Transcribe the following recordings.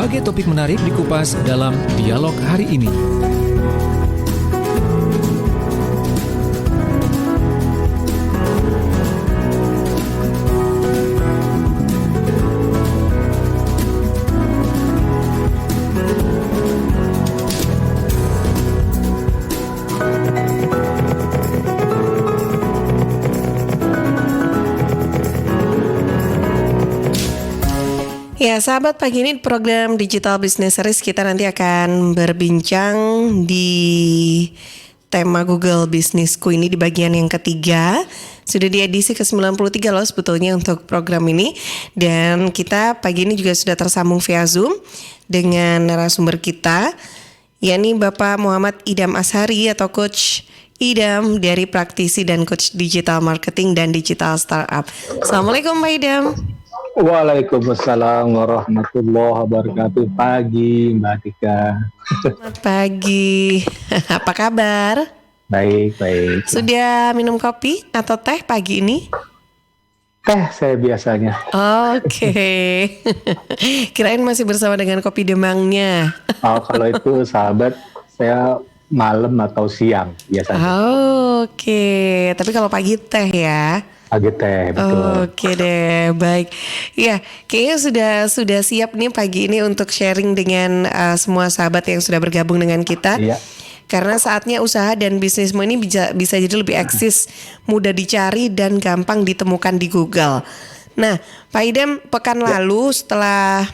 Berbagai topik menarik dikupas dalam dialog hari ini. Ya, sahabat, pagi ini di program Digital Business Series kita nanti akan berbincang di tema Google Businessku ini di bagian yang ketiga. Sudah di edisi ke-93 loh sebetulnya untuk program ini. Dan kita pagi ini juga sudah tersambung via Zoom dengan narasumber kita, yakni Bapak Muhammad Idham Ashari atau Coach Idham dari praktisi dan coach digital marketing dan digital startup. Assalamualaikum Pak Idham. Waalaikumsalam warahmatullahi wabarakatuh. Pagi Mbak Tika. Selamat pagi. Apa kabar? Baik. Sudah minum kopi atau teh pagi ini? Teh saya biasanya. Oke. Kirain masih bersama dengan kopi demangnya. Oh, kalau itu sahabat saya malam atau siang biasanya. Oke. Tapi kalau pagi teh ya. Pagi teh, betul. Oke deh, baik. Ya, kayaknya sudah siap nih pagi ini untuk sharing dengan semua sahabat yang sudah bergabung dengan kita. Iya. Karena saatnya usaha dan bisnismu ini bisa jadi lebih eksis, mudah dicari dan gampang ditemukan di Google. Nah, Pak Idham, pekan lalu setelah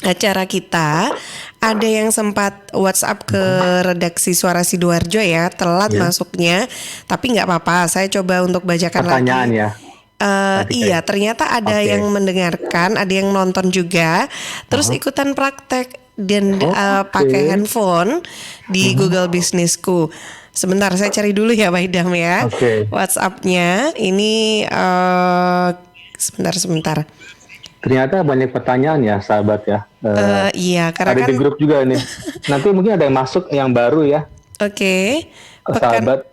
acara kita, ada yang sempat WhatsApp ke redaksi Suara Sidoarjo ya, telat masuknya, tapi nggak apa-apa. Saya coba untuk bacakan Pertanyaan lagi. ya. Iya, ternyata ada yang mendengarkan, ada yang nonton juga, terus ikutan praktek dan pakai handphone di Google Businessku. Sebentar, saya cari dulu ya, Pak Idham ya. WhatsApp-nya ini sebentar. Ternyata banyak pertanyaan ya, sahabat ya. Iya, karena ada kan di grup juga nih. Nanti mungkin ada yang masuk yang baru ya. Oke. Sahabat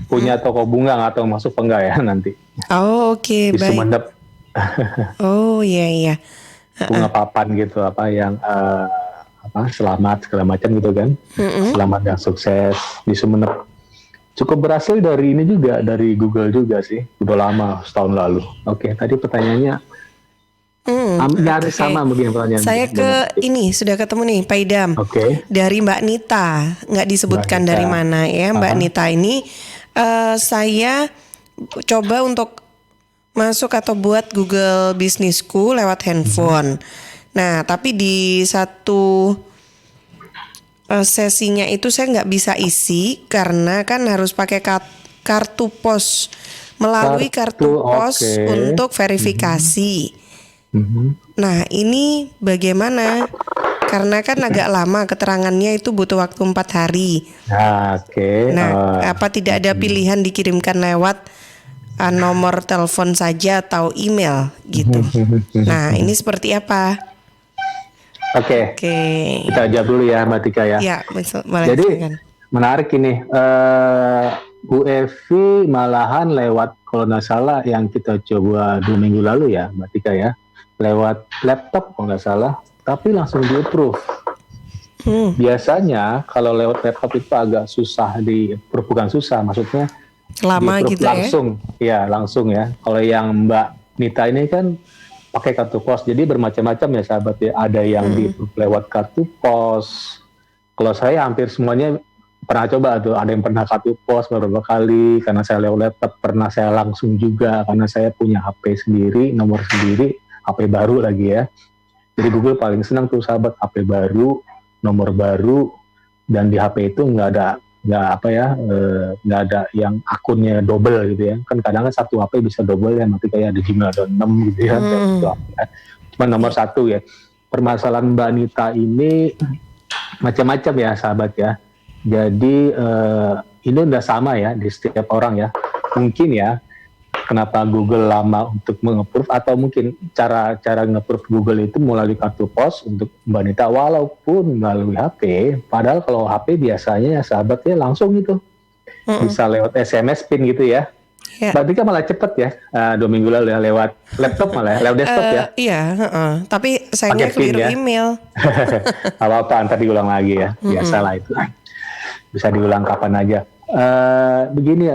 punya toko bunga atau masuk apa enggak ya nanti? Oh, oke, di baik. Sumeneb. Oh, iya. Bunga papan gitu yang selamat segala macam gitu kan. Selamat dan sukses di Sumeneb. Cukup berhasil dari ini juga, dari Google juga sih. Udah lama, setahun lalu. Oke, tadi pertanyaannya nyaris sama begini pertanyaan. Saya ini sudah ketemu nih Pak Idham. Dari Mbak Nita, nggak disebutkan dari mana ya. Mbak Nita ini saya coba untuk masuk atau buat Google Businessku lewat handphone. Nah, tapi di satu sesinya itu saya nggak bisa isi karena kan harus pakai kartu pos, melalui kartu pos untuk verifikasi. Nah, ini bagaimana? Karena kan agak lama keterangannya itu butuh waktu 4 hari. Nah, apa tidak ada pilihan dikirimkan lewat nomor telepon saja atau email gitu? Nah, ini seperti apa? Oke. Kita jawab dulu ya Mbak Tika ya. Ya, boleh. Jadi menarik ini. Bu Evi malahan lewat, kalau nggak salah yang kita coba 2 minggu lalu ya Mbak Tika ya, lewat laptop kalau nggak salah, tapi langsung di-approve. Biasanya kalau lewat laptop itu agak susah di-approve, bukan susah, maksudnya lama gitu langsung, ya langsung ya. Kalau yang Mbak Nita ini kan pakai kartu pos, jadi bermacam-macam ya sahabat ya. Ada yang lewat kartu pos. Kalau saya hampir semuanya pernah coba tuh. Ada yang pernah kartu pos beberapa kali, karena saya lewat laptop. Pernah saya langsung juga, karena saya punya HP sendiri, nomor sendiri, HP baru lagi ya. Jadi Google paling senang tuh sahabat, HP baru, nomor baru, dan di HP itu nggak ada yang akunnya double gitu ya. Kan kadang kan satu HP bisa double ya, nanti kayak ada Gmail.com gitu ya. Cuma nomor satu ya. Permasalahan Mbak Nita ini macam-macam ya sahabat ya. Jadi ini udah sama ya di setiap orang ya. Mungkin ya kenapa Google lama untuk meng-approve, atau mungkin cara nge-approve Google itu melalui kartu pos untuk Mbak Nita walaupun melalui HP. Padahal kalau HP biasanya ya sahabatnya langsung gitu. Bisa lewat SMS PIN gitu ya. Ya. Berarti kan malah cepet ya, 2 minggu lalu ya, lewat laptop malah ya, lewat desktop ya. Iya, heeh. Tapi sayangnya Pakai PIN keliru ya. email. Apa-apa, ntar diulang lagi ya, biasalah itu. Bisa diulang kapan aja. Begini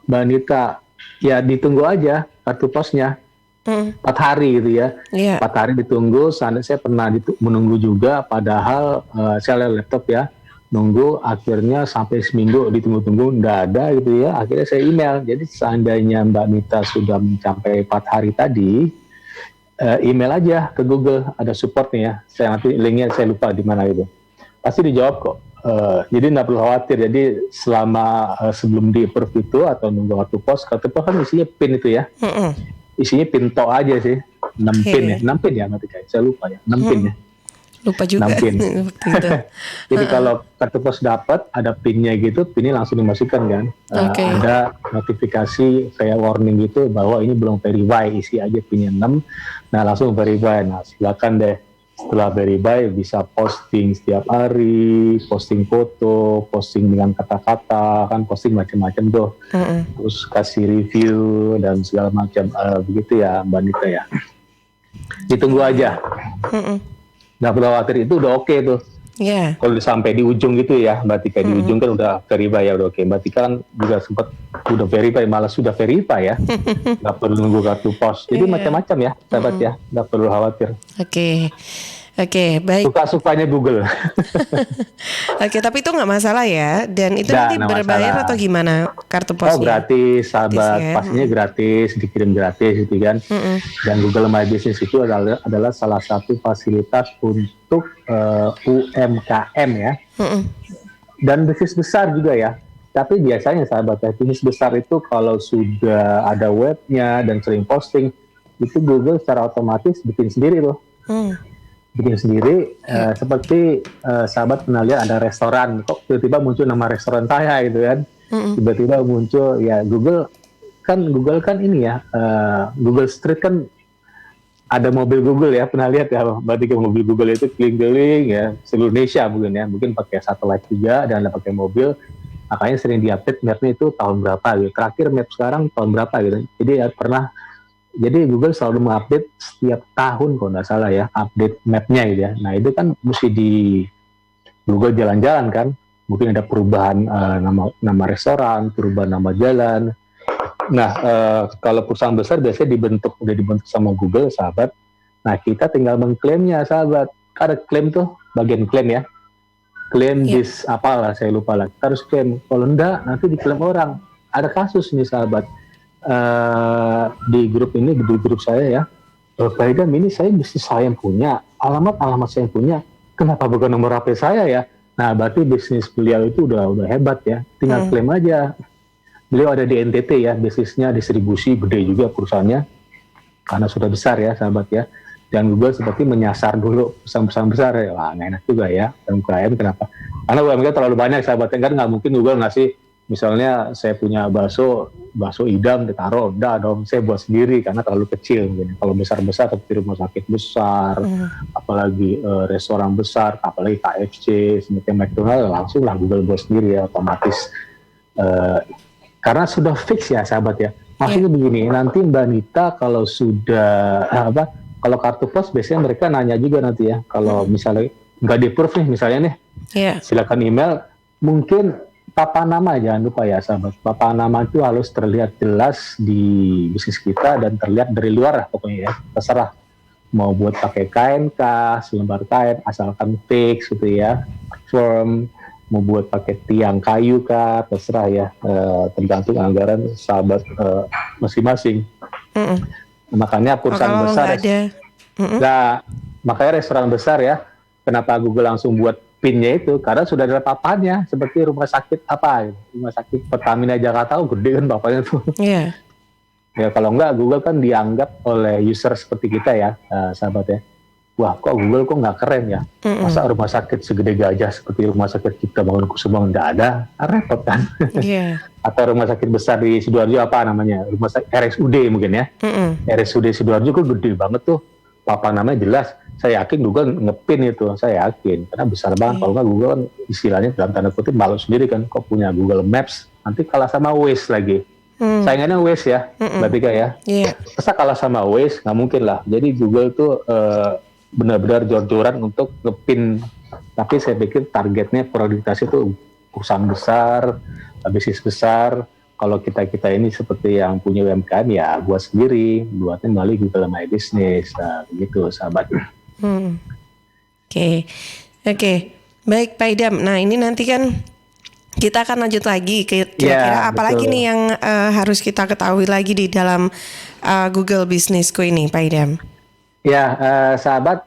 Mbak Anita, ya ditunggu aja kartu posnya. 4 hari gitu ya. Iya. 4 hari ditunggu. Saya pernah menunggu juga, padahal saya lihat laptop ya, nunggu akhirnya sampai seminggu ditunggu-tunggu nggak ada gitu ya. Akhirnya saya email. Jadi seandainya Mbak Nita sudah mencapai 4 hari tadi, email aja ke Google, ada supportnya ya. Saya nanti linknya saya lupa di mana itu. Pasti dijawab kok. Jadi nggak perlu khawatir. Jadi selama sebelum di approve itu atau nunggu kartu pos kan isinya PIN itu ya. Isinya PIN tok aja sih. 6 PIN ya. 6 PIN ya nanti kayak saya lupa ya. 6 PIN ya. Lupa juga. 6 PIN. Waktu itu. Jadi kalau kartu pos dapat ada PIN-nya gitu, PIN-nya langsung dimasukkan kan. Oke. Ada notifikasi kayak warning gitu bahwa ini belum verify, isi aja PIN-nya 6. Nah langsung verify. Nah silakan deh. Setelah verify bisa posting setiap hari, posting foto, posting dengan kata-kata, kan posting macam-macam tuh. Terus kasih review dan segala macam. Begitu ya Mbak Nita ya. Ditunggu aja. Nggak perlu khawatir, itu udah oke tuh. Iya. Kalau udah sampai di ujung gitu ya, Mbak Tika di ujung kan udah verify ya, udah oke. Mbak Tika kan juga sempat udah verify, malah sudah verify ya. Nggak perlu nunggu kartu pos. Jadi macam-macam ya, sahabat ya. Nggak perlu khawatir. Oke, baik. Suka-sukanya Google. Oke, tapi itu nggak masalah ya. Dan itu Nggak, nanti nggak berbayar masalah. atau gimana kartu posnya? Oh gratis, sahabat. Gratis ya. Pastinya gratis, dikirim gratis gitu kan. Dan Google My Business itu adalah salah satu fasilitas untuk UMKM ya. Dan bisnis besar juga ya. Tapi biasanya sahabat ya, bisnis besar itu kalau sudah ada webnya dan sering posting, itu Google secara otomatis bikin sendiri loh. Bikin sendiri, seperti sahabat pernah lihat ada restoran, kok tiba-tiba muncul nama restoran saya gitu kan. Tiba-tiba muncul ya Google kan ini ya, Google Street kan ada mobil Google ya, pernah lihat ya, berarti mobil Google itu keliling-keliling ya seluruh Indonesia mungkin pakai satelit juga dan ada pakai mobil, makanya sering diupdate mapnya itu tahun berapa gitu, terakhir map sekarang tahun berapa gitu. Jadi Google selalu mengupdate setiap tahun kalau nggak salah ya, update mapnya gitu ya. Nah itu kan mesti di Google jalan-jalan kan, mungkin ada perubahan nama restoran, perubahan nama jalan. Nah kalau perusahaan besar biasanya udah dibentuk sama Google sahabat. Nah kita tinggal mengklaimnya sahabat. Ada klaim tuh, bagian klaim ya. Klaim this apalah saya lupa lah. Kita harus klaim. Kalau enggak nanti diklaim orang. Ada kasus nih sahabat. Di grup saya ya, Pak Idam, ini bisnis saya yang punya, alamat saya yang punya, kenapa bukan nomor HP saya ya? Nah berarti bisnis beliau itu udah hebat ya, tinggal klaim aja. Beliau ada di NTT ya, bisnisnya distribusi gede juga perusahaannya, karena sudah besar ya sahabat ya. Dan Google seperti menyasar dulu perusahaan besar ya, wah nggak enak juga ya, UMKM kenapa? Karena UMKM terlalu banyak sahabatnya, kan nggak mungkin Google ngasih, misalnya saya punya bakso Idam ditaruh, udah dong saya buat sendiri karena terlalu kecil. Kalau besar-besar seperti rumah sakit besar, apalagi restoran besar, apalagi KFC, seperti McDonald, langsung lah Google buat sendiri ya otomatis. Karena sudah fix ya sahabat ya. Maksudnya begini, nanti Mbak Nita kalau sudah kalau kartu pos biasanya mereka nanya juga nanti ya, kalau misalnya nggak di-approve nih misalnya nih, silakan email, mungkin papan nama jangan lupa ya sahabat. Papan nama itu harus terlihat jelas di bisnis kita dan terlihat dari luar lah pokoknya ya. Terserah mau buat pakai kain kah, selembar kain asalkan fix gitu ya. Firm, mau buat pakai tiang kayu kah, terserah ya. Tergantung anggaran sahabat masing-masing. Makanya perusahaan besar makanya restoran besar ya. Kenapa Google langsung buat PIN-nya itu, karena sudah ada papannya, seperti rumah sakit rumah sakit Pertamina Jakarta, gede kan papannya tuh. Ya kalau enggak, Google kan dianggap oleh user seperti kita ya, sahabat ya. Wah kok Google kok nggak keren ya, masa rumah sakit segede gajah seperti rumah sakit Cipta Bangunkusumo nggak ada, repot kan. Atau rumah sakit besar di Sidoarjo apa namanya, rumah sakit RSUD mungkin ya. RSUD Sidoarjo kok gede banget tuh, papan namanya jelas. Saya yakin Google ngepin itu, saya yakin. Karena besar banget, kalau nggak Google kan istilahnya dalam tanda kutip malu sendiri kan, kok punya Google Maps, nanti kalah sama Waze lagi. Saingannya Waze ya, Mbak Tika ya. Iya. Masa kalah sama Waze? Nggak mungkin lah. Jadi Google tuh benar-benar jor-joran untuk ngepin. Tapi saya pikir targetnya prioritas itu perusahaan besar, bisnis besar. Kalau kita ini seperti yang punya UMKM ya buat sendiri, buatnya melalui Google My Business. Nah, begitu sahabat. Oke. Baik Pak Idam. Nah ini nanti kan kita akan lanjut lagi kira-kira Ya, apalagi betul. nih yang harus kita ketahui lagi di dalam Google Businessku ini Pak Idam. Ya, sahabat,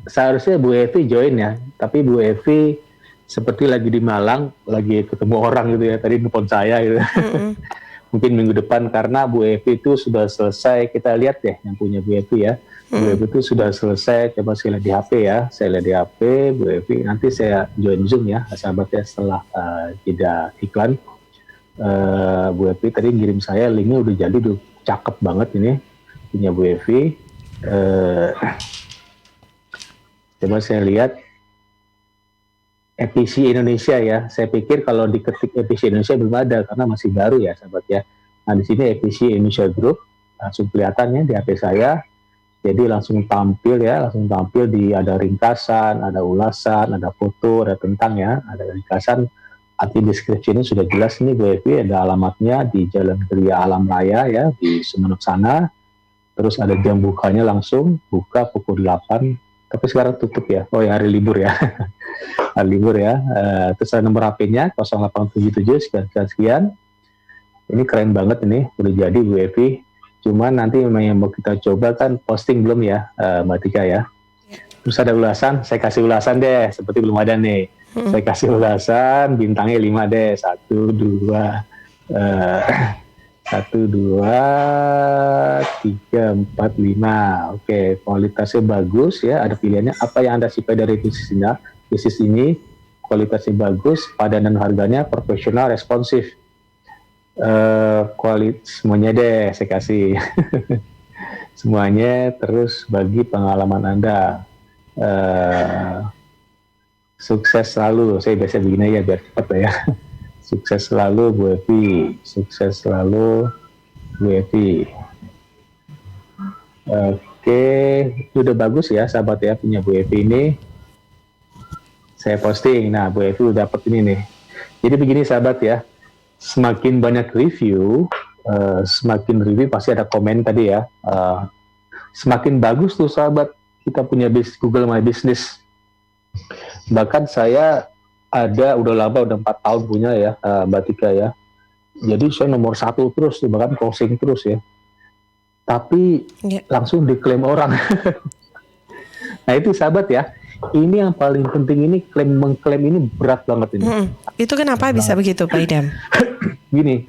seharusnya Bu Evi join ya, tapi Bu Evi seperti lagi di Malang, lagi ketemu orang gitu ya, tadi nelfon saya gitu. Mungkin minggu depan karena Bu Evi itu sudah selesai, kita lihat deh yang punya Bu Evi ya. Bu Evi itu sudah selesai, coba saya lihat di HP ya, saya lihat di HP, Bu Evi, nanti saya join Zoom ya, sahabatnya setelah jeda iklan. Bu Evi tadi ngirim saya linknya udah jadi, udah cakep banget ini, punya Bu Evi. Coba saya lihat EPC Indonesia ya. Saya pikir kalau diketik EPC Indonesia belum ada karena masih baru ya sahabat ya. Nah di sini EPC Indonesia Group langsung kelihatan ya di HP saya. Jadi langsung tampil ya, ada ringkasan, ada ulasan, ada foto, ada tentang ya, ada ringkasan. Arti deskripsinya sudah jelas nih Bu Evi, ada alamatnya di Jalan Geria Alam Raya ya di Sumeneb sana. Terus ada jam bukanya langsung, buka pukul 8, tapi sekarang tutup ya. Oh ya hari libur ya. Hari libur ya. Terus ada nomor HP-nya 0877 sekian. Ini keren banget ini, udah jadi Bu Evi. Cuman nanti memang yang mau kita coba kan posting belum ya Mbak Tika ya. Terus ada ulasan, saya kasih ulasan deh, seperti belum ada nih. Saya kasih ulasan, bintangnya 5 deh, 1, 2, 3, 4, 5. Oke, kualitasnya bagus ya. Ada pilihannya apa yang Anda sukai dari bisnis ini. Kualitasnya bagus, padanan harganya profesional, responsif. Semuanya deh saya kasih. Semuanya terus bagi pengalaman Anda. Sukses selalu. Saya biasa begini ya biar cepat ya. Sukses selalu Bu Evi. Sukses selalu Bu Evi. Oke, itu udah bagus ya sahabat ya punya Bu Evi ini. Saya posting. Nah, Bu Evi udah dapat ini nih. Jadi begini sahabat ya. Semakin banyak review, pasti ada komen tadi ya. Semakin bagus tuh sahabat kita punya Google My Business. Bahkan saya udah lama, udah 4 tahun punya ya Mbak Tika ya. Jadi saya nomor 1 terus, bahkan closing terus ya. Tapi langsung diklaim orang. Nah itu sahabat ya. Ini yang paling penting ini mengklaim ini berat banget ini. Itu kenapa bisa begitu Pak Idam? Gini,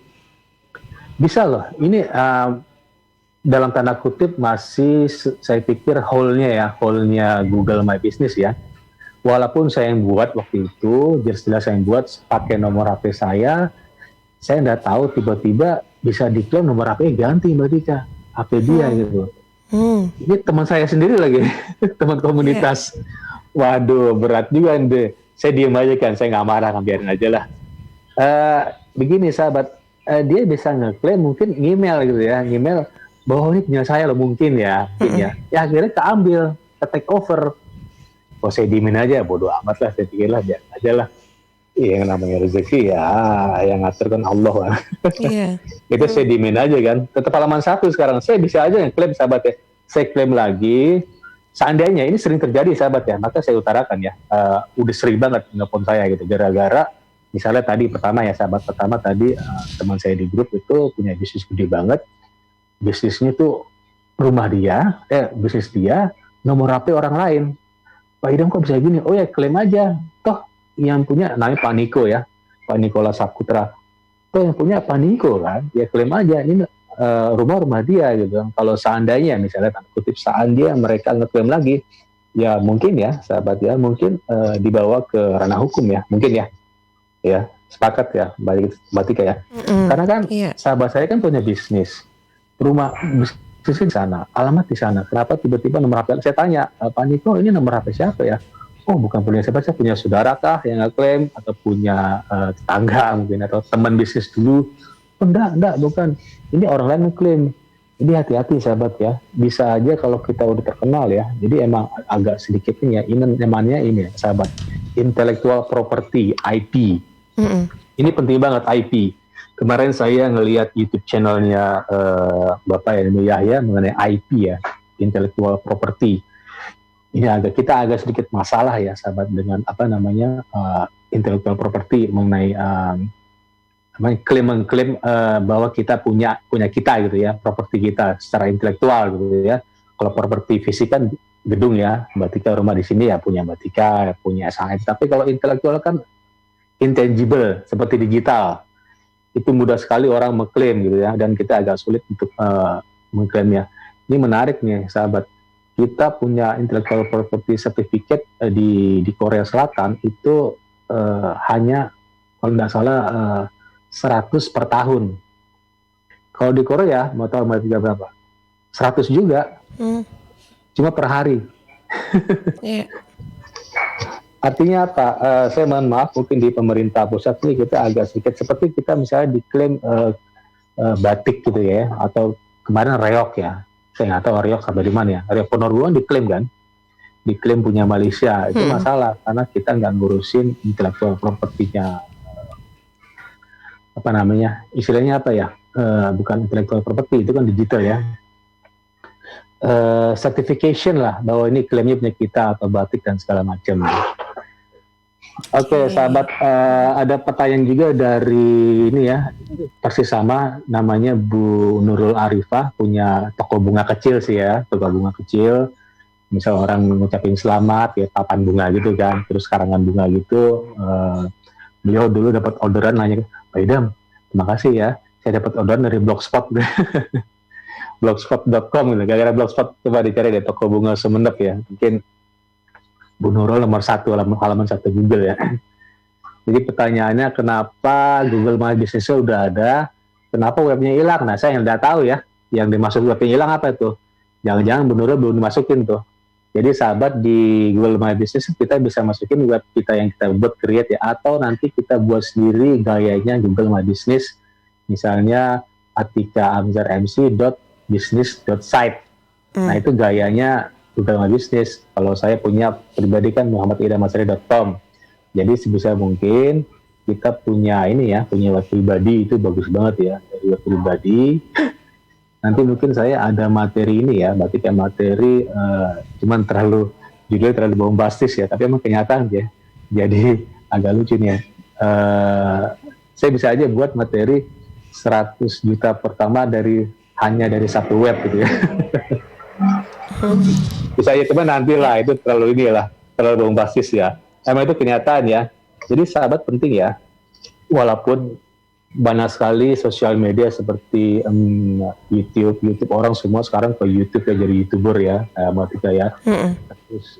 bisa loh. Ini dalam tanda kutip masih saya pikir hole-nya Google My Business ya. Walaupun saya yang buat waktu itu, jelas-jelas saya yang buat pakai nomor HP saya nggak tahu tiba-tiba bisa diklaim nomor HP ganti Mbak Tika, HP dia gitu. Ini teman saya sendiri lagi, teman komunitas. Waduh, berat juga deh. Saya diem aja kan, saya nggak marah, biarin aja lah. Begini sahabat, dia bisa ngeklaim mungkin email gitu ya, email bahwa ini punya saya loh mungkin ya. Ya akhirnya keambil, ke take over. Oh saya diemin aja, bodo amat lah, saya pikir lah, biar aja lah. Yang namanya rezeki ya, yang ngatur kan Allah lah. Itu saya diemin aja kan. Tetap halaman 1 sekarang, saya bisa aja ngeklaim sahabat ya. Saya klaim lagi, seandainya ini sering terjadi sahabat ya, maka saya utarakan ya, udah sering banget nelfon saya gitu, gara-gara misalnya tadi pertama ya sahabat pertama tadi teman saya di grup itu punya bisnis gede banget, bisnisnya tuh rumah dia, bisnis dia, nomor HP orang lain. Pak Idam kok bisa gini? Oh ya klaim aja, toh yang punya namanya Pak Niko ya, Pak Nikola Saputra, toh yang punya Pak Niko kan, ya klaim aja ini rumah dia gitu. Kalau seandainya misalnya tanda kutip seandainya mereka ngeklaim lagi, ya mungkin ya sahabat ya, mungkin dibawa ke ranah hukum ya, mungkin ya sepakat ya Mbak Tika ya. Karena kan sahabat saya kan punya bisnis, rumah bisnis di sana, alamat di sana. Kenapa tiba-tiba nomor HP? Saya tanya, Pak Niko ini nomor HP siapa ya? Oh bukan punya siapa, saya punya saudara kah yang ngeklaim atau punya tetangga mungkin atau teman bisnis dulu. Oh, enggak, bukan. Ini orang lain mengklaim. Jadi hati-hati sahabat ya. Bisa aja kalau kita udah terkenal ya. Jadi emang agak sedikit ini ya. Ini namanya ini ya, sahabat. Intellectual property, IP. Mm-mm. Ini penting banget IP. Kemarin saya ngelihat YouTube channelnya Bapak Yahya mengenai IP ya, Intellectual Property. Kita agak sedikit masalah ya sahabat dengan apa namanya intellectual property mengenai klaim bahwa kita punya kita gitu ya, properti kita secara intelektual gitu ya. Kalau properti fisik kan gedung ya, Mbak Tika rumah di sini ya punya Mbak Tika, punya SHM. Tapi kalau intelektual kan intangible seperti digital, itu mudah sekali orang mengklaim gitu ya, dan kita agak sulit untuk mengklaimnya. Ini menarik nih sahabat, kita punya intellectual property certificate di Korea Selatan itu hanya kalau tidak salah 100 per tahun. Kalau di Korea mau tahu Mbak berapa? 100 juga, cuma per hari. Yeah. Artinya apa? Saya mohon maaf, mungkin di pemerintah pusat ini kita agak sedikit seperti kita misalnya diklaim batik gitu ya, atau kemarin reok ya. Saya nggak tahu reok sampai di mana ya. Reok Ponorogo diklaim kan? Diklaim punya Malaysia. Itu masalah karena kita nggak ngurusin intellectual property-nya. Apa namanya? Istilahnya apa ya? Bukan intellectual property, itu kan digital ya. Certification lah bahwa ini klaimnya punya kita atau batik dan segala macam. Oke, sahabat, ada pertanyaan juga dari ini ya, persis sama, namanya Bu Nurul Arifah, punya toko bunga kecil sih ya, toko bunga kecil. Misal orang ngucapin selamat ya, papan bunga gitu kan, terus karangan bunga gitu. Beliau dulu dapat orderan nanya, Pak Idam, terima kasih ya, saya dapat orderan dari Blogspot. Blogspot.com gitu, gara-gara Blogspot coba dicari deh toko bunga Sumenep ya, mungkin Bu Nurul nomor 1 halaman 1 Google ya. Jadi pertanyaannya kenapa Google My Business udah ada, kenapa webnya hilang? Nah saya nggak tahu ya, yang dimaksud webnya hilang apa itu? Jangan-jangan Bu Nurul belum dimasukin tuh. Jadi sahabat di Google My Business kita bisa masukin web kita yang kita buat create ya, atau nanti kita buat sendiri gayanya Google My Business. Misalnya atikaamzarmc.business.site. Nah itu gayanya Google My Business. Kalau saya punya pribadi kan muhammadidamasari.com. Jadi sebisa mungkin kita punya ini ya, punya web pribadi itu bagus banget ya, dari web pribadi. Nanti mungkin saya ada materi ini ya, berarti kayak materi cuman judulnya terlalu bombastis ya, tapi emang kenyataan ya. Jadi agak lucu nih ya. Saya bisa aja buat materi 100 juta pertama hanya dari satu web gitu ya. Bisa ya, cuman nanti lah, itu terlalu bombastis ya. Emang itu kenyataan ya. Jadi sahabat penting ya, walaupun banyak sekali sosial media seperti YouTube orang semua sekarang ke YouTube ya, jadi YouTuber ya, Mbak ya. Terus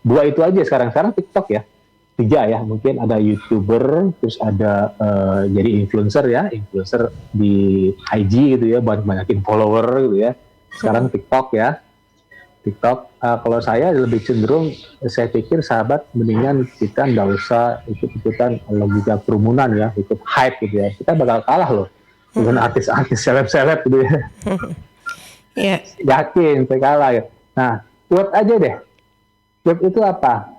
2 itu aja sekarang TikTok ya, 3 ya, mungkin ada YouTuber, terus ada jadi influencer di IG gitu ya, banyakin follower gitu ya. Sekarang TikTok ya. Kalau saya lebih cenderung, saya pikir sahabat mendingan kita nggak usah ikut-ikutan logika kerumunan ya, ikut hype gitu ya. Kita bakal kalah loh dengan artis-artis seleb-seleb gitu ya. Yeah. Yakin saya kalah ya. Nah, web aja deh. Web itu apa?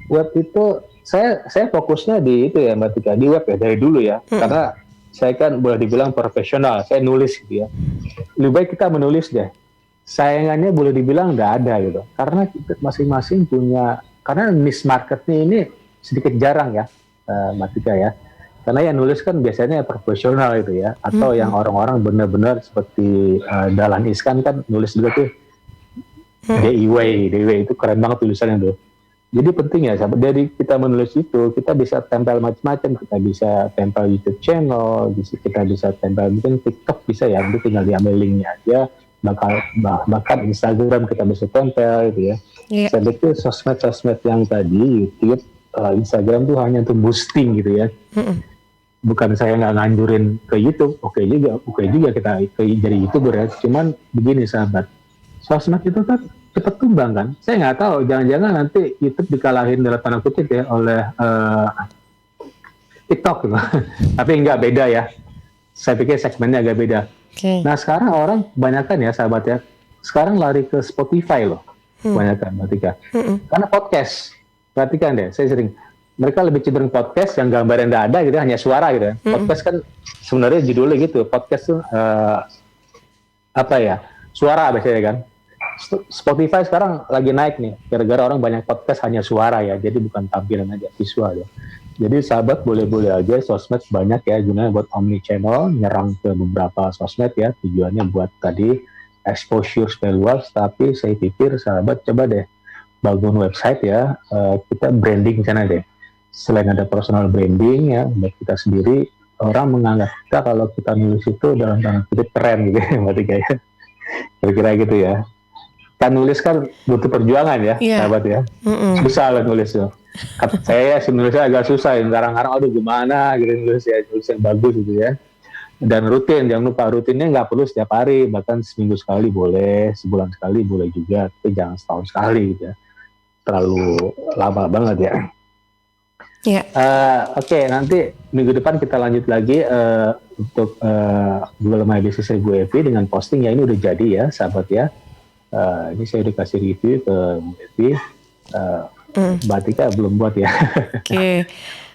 Web itu saya fokusnya di itu ya Mbak Tika, di web ya dari dulu ya. Karena saya kan boleh dibilang profesional, saya nulis gitu ya. Lebih baik kita menulis deh. Sayangannya boleh dibilang nggak ada gitu, karena kita masing-masing punya, karena niche marketnya ini sedikit jarang ya, Mbak Tika ya, karena yang nulis kan biasanya profesional gitu ya, atau yang orang-orang benar-benar seperti Dahlan Iskan kan nulis juga tuh, DIY itu keren banget tulisannya tuh. Jadi penting ya, dari kita menulis itu kita bisa tempel macam-macam, kita bisa tempel YouTube channel, kita bisa tempel mungkin TikTok bisa ya, itu tinggal diambil linknya aja. Bahkan Instagram kita bisa tempel gitu ya. Yeah. Saya pikir sosmed yang tadi YouTube, Instagram tuh hanya untuk boosting gitu ya. Bukan saya nggak nganjurin ke YouTube, oke juga kita jadi YouTuber ya. Cuman begini sahabat, sosmed itu kan cepat tumbang kan. Saya nggak tahu, jangan-jangan nanti YouTube dikalahin dalam tanda kutip ya oleh TikTok gitu. Tapi nggak, beda ya. saya pikir segmennya agak beda. Oke. Nah sekarang orang kebanyakan ya sahabat ya, sekarang lari ke Spotify loh, kebanyakan Batika. Karena podcast, perhatikan deh, saya sering, mereka lebih cenderung podcast yang gambarnya nggak ada gitu, hanya suara gitu. Podcast kan sebenarnya judulnya gitu, podcast tuh apa ya, suara biasanya kan. Spotify sekarang lagi naik nih, gara-gara orang banyak podcast hanya suara ya, jadi bukan tampilan aja, visual ya. Jadi sahabat boleh-boleh aja sosmed banyak ya, gunanya buat omni channel, nyerang ke beberapa sosmed ya, tujuannya buat tadi exposure supaya luas, tapi saya pikir sahabat coba deh bangun website ya, kita branding sana deh. Selain ada personal branding ya, buat kita sendiri, orang menganggap kita kalau kita nulis itu dalam tanda kutip keren gitu ya, berarti kayak kira-kira gitu ya. Kan nulis kan butuh perjuangan ya, sahabat ya. Susah lah nulis tuh. Saya sih nulisnya agak susah ya, kadang-kadang aduh gimana gitu nulis yang bagus gitu ya. Dan rutin, jangan lupa rutinnya nggak perlu setiap hari, bahkan seminggu sekali boleh, sebulan sekali boleh juga, tapi jangan setahun sekali gitu ya. Terlalu lama banget ya. Oke, nanti minggu depan kita lanjut lagi untuk Google My Business Bu Evi dengan posting ya, ini udah jadi ya sahabat ya. Ini saya udah kasih review ke Bu Evi. Mbak Tika belum buat ya. Oke.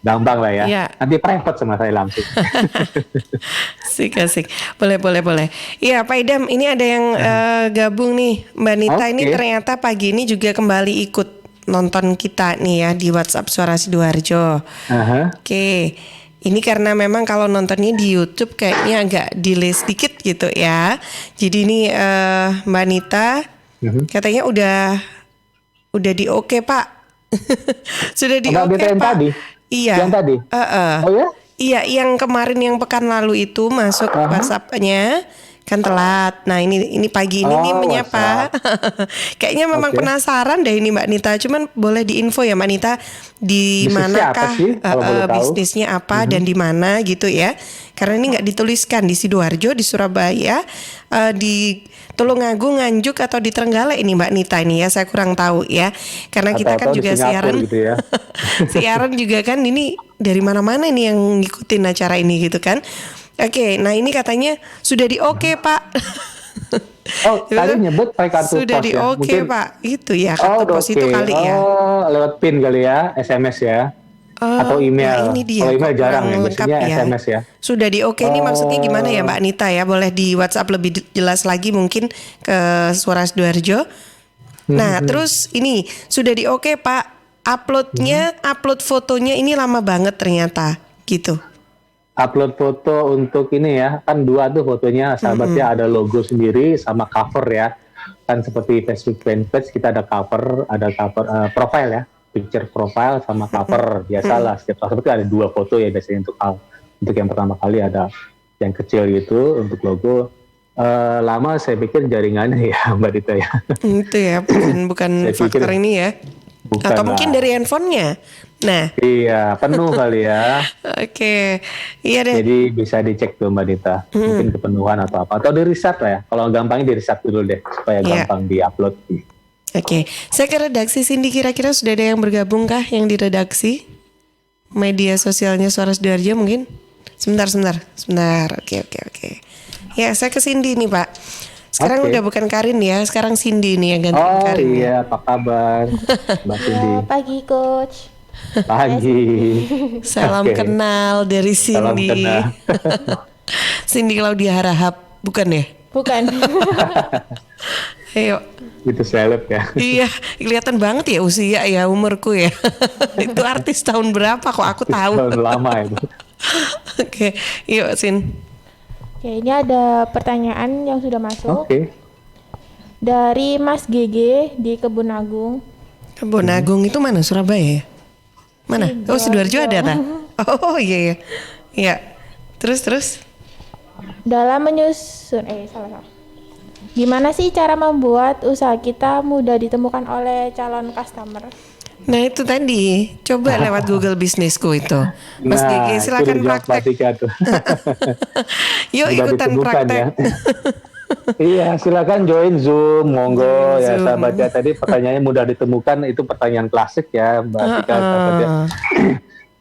Gampang lah ya. Nanti private sama saya langsung. Asik. Boleh. Iya Pak Idam, ini ada yang gabung nih. Mbak Nita ini ternyata pagi ini juga kembali ikut nonton kita nih ya di WhatsApp Suara Sidoarjo. Oke. Ini karena memang kalau nontonnya di YouTube kayaknya agak delay sedikit gitu ya. Jadi ini Mbak Nita katanya udah di oke Pak. Sudah di oke Pak. Yang tadi? Iya. Yang tadi? Oh ya? Iya, yang kemarin yang pekan lalu itu masuk WhatsApp-nya kan telat. Nah ini pagi ini nih menyapa. Kayaknya memang penasaran deh ini Mbak Nita. Cuman boleh diinfo ya Mbak Nita di manakah bisnisnya apa dan di mana gitu ya. Karena ini nggak dituliskan di Sidoarjo, di Surabaya, di Tulungagung, Nganjuk atau di Trenggalek ini Mbak Nita ini ya, saya kurang tahu ya. Karena kita kan juga siaran gitu ya. Siaran juga kan ini dari mana-mana nih yang ngikutin acara ini gitu kan. Oke, nah ini katanya sudah di oke Pak. Oh, tadi nyebut pakai kartu sudah pos di ya? oke Pak, itu ya kartu pos itu kali ya. Oh, lewat PIN kali ya, SMS ya. Atau email. Nah ini dia, kalau email jarang ya, biasanya ya. SMS ya. Sudah di oke ini maksudnya gimana ya Mbak Nita ya? Boleh di WhatsApp lebih jelas lagi mungkin ke Suara Sidoarjo. Nah terus ini sudah di oke Pak, upload fotonya ini lama banget ternyata gitu. Upload foto untuk ini ya, kan dua tuh fotonya sahabatnya, ada logo sendiri sama cover ya. Kan seperti Facebook fanpage kita ada cover profile ya. Picture profile sama cover biasalah, setiap sahabat ada dua foto ya biasanya untuk yang pertama kali ada yang kecil gitu untuk logo. Lama saya pikir jaringannya ya Mbak Dita ya. Itu ya bukan faktor ini ya. Bukan atau mungkin dari handphonenya. Nah. Iya, penuh kali ya. Oke. Iya deh. Jadi bisa dicek tuh Mbak Dita. Mungkin kepenuhan atau apa. Atau di riset lah ya. Kalau gampangnya di riset dulu deh supaya gampang di-upload. Oke. Saya ke redaksi Cindy, kira-kira sudah ada yang bergabung kah yang di redaksi? Media sosialnya Suara Sidoarjo mungkin? Sebentar. Oke. Ya, saya ke Cindy nih, Pak. Sekarang udah bukan Karin ya, sekarang Cindy nih yang gantiin Karin. Oh iya, apa kabar Mbak Cindy? Pagi Coach. Pagi. Salam kenal dari Cindy. Salam kenal. Cindy Claudia Harahap, bukan ya? Bukan. Ayo. Itu seleb ya. Iya, kelihatan banget ya usia ya, umurku ya. Itu artis tahun berapa kok aku tahu. Tahun lama itu. Oke, yuk Sin. Oke, ini ada pertanyaan yang sudah masuk. Oke. Dari Mas GG di Kebun Agung. Kebun Agung itu mana? Surabaya ya? Mana? Oh, Sidoarjo ada tak? Oh iya. Iya. Terus. Dalam menyusun salah. Gimana sih cara membuat usaha kita mudah ditemukan oleh calon customer? Nah itu tadi, coba lewat Google Bisnisku itu. Mas Gigi silakan praktek. Yuk ikutan praktek. Ya. Iya, silakan join Zoom, monggo ya sahabatnya. Tadi pertanyaannya mudah ditemukan, itu pertanyaan klasik ya Mbak Tika.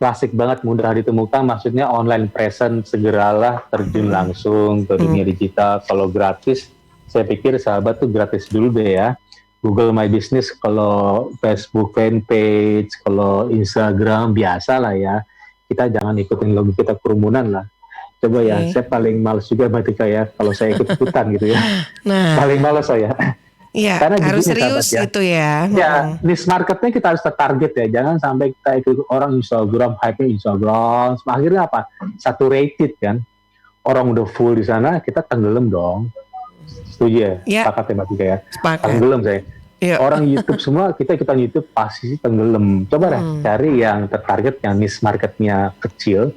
klasik banget, mudah ditemukan, maksudnya online presence, segeralah terjun langsung ke dunia digital. Kalau gratis, saya pikir sahabat tuh gratis dulu deh ya. Google My Business, kalau Facebook fanpage, kalau Instagram biasa lah ya. Kita jangan ikutin logo kita kerumunan lah. Coba ya, saya paling males juga Mbak Tika ya, kalau saya ikut-ikutan gitu ya. Nah, Paling males saya. iya, Karena harus begini, serius sahabat, gitu ya. Ya, niche marketnya kita harus target ya. Jangan sampai kita ikut orang Instagram, hype-nya Instagram. Akhirnya apa? Saturated kan. Orang udah full di sana, kita tenggelam dong. Setuju ya? Ya. Sepakat ya Mbak Tika ya? Sepakat. Tenggelam saya. Iya. Orang YouTube semua, kita ikutan YouTube pasti tenggelam. Coba deh cari yang tertarget, yang niche marketnya kecil,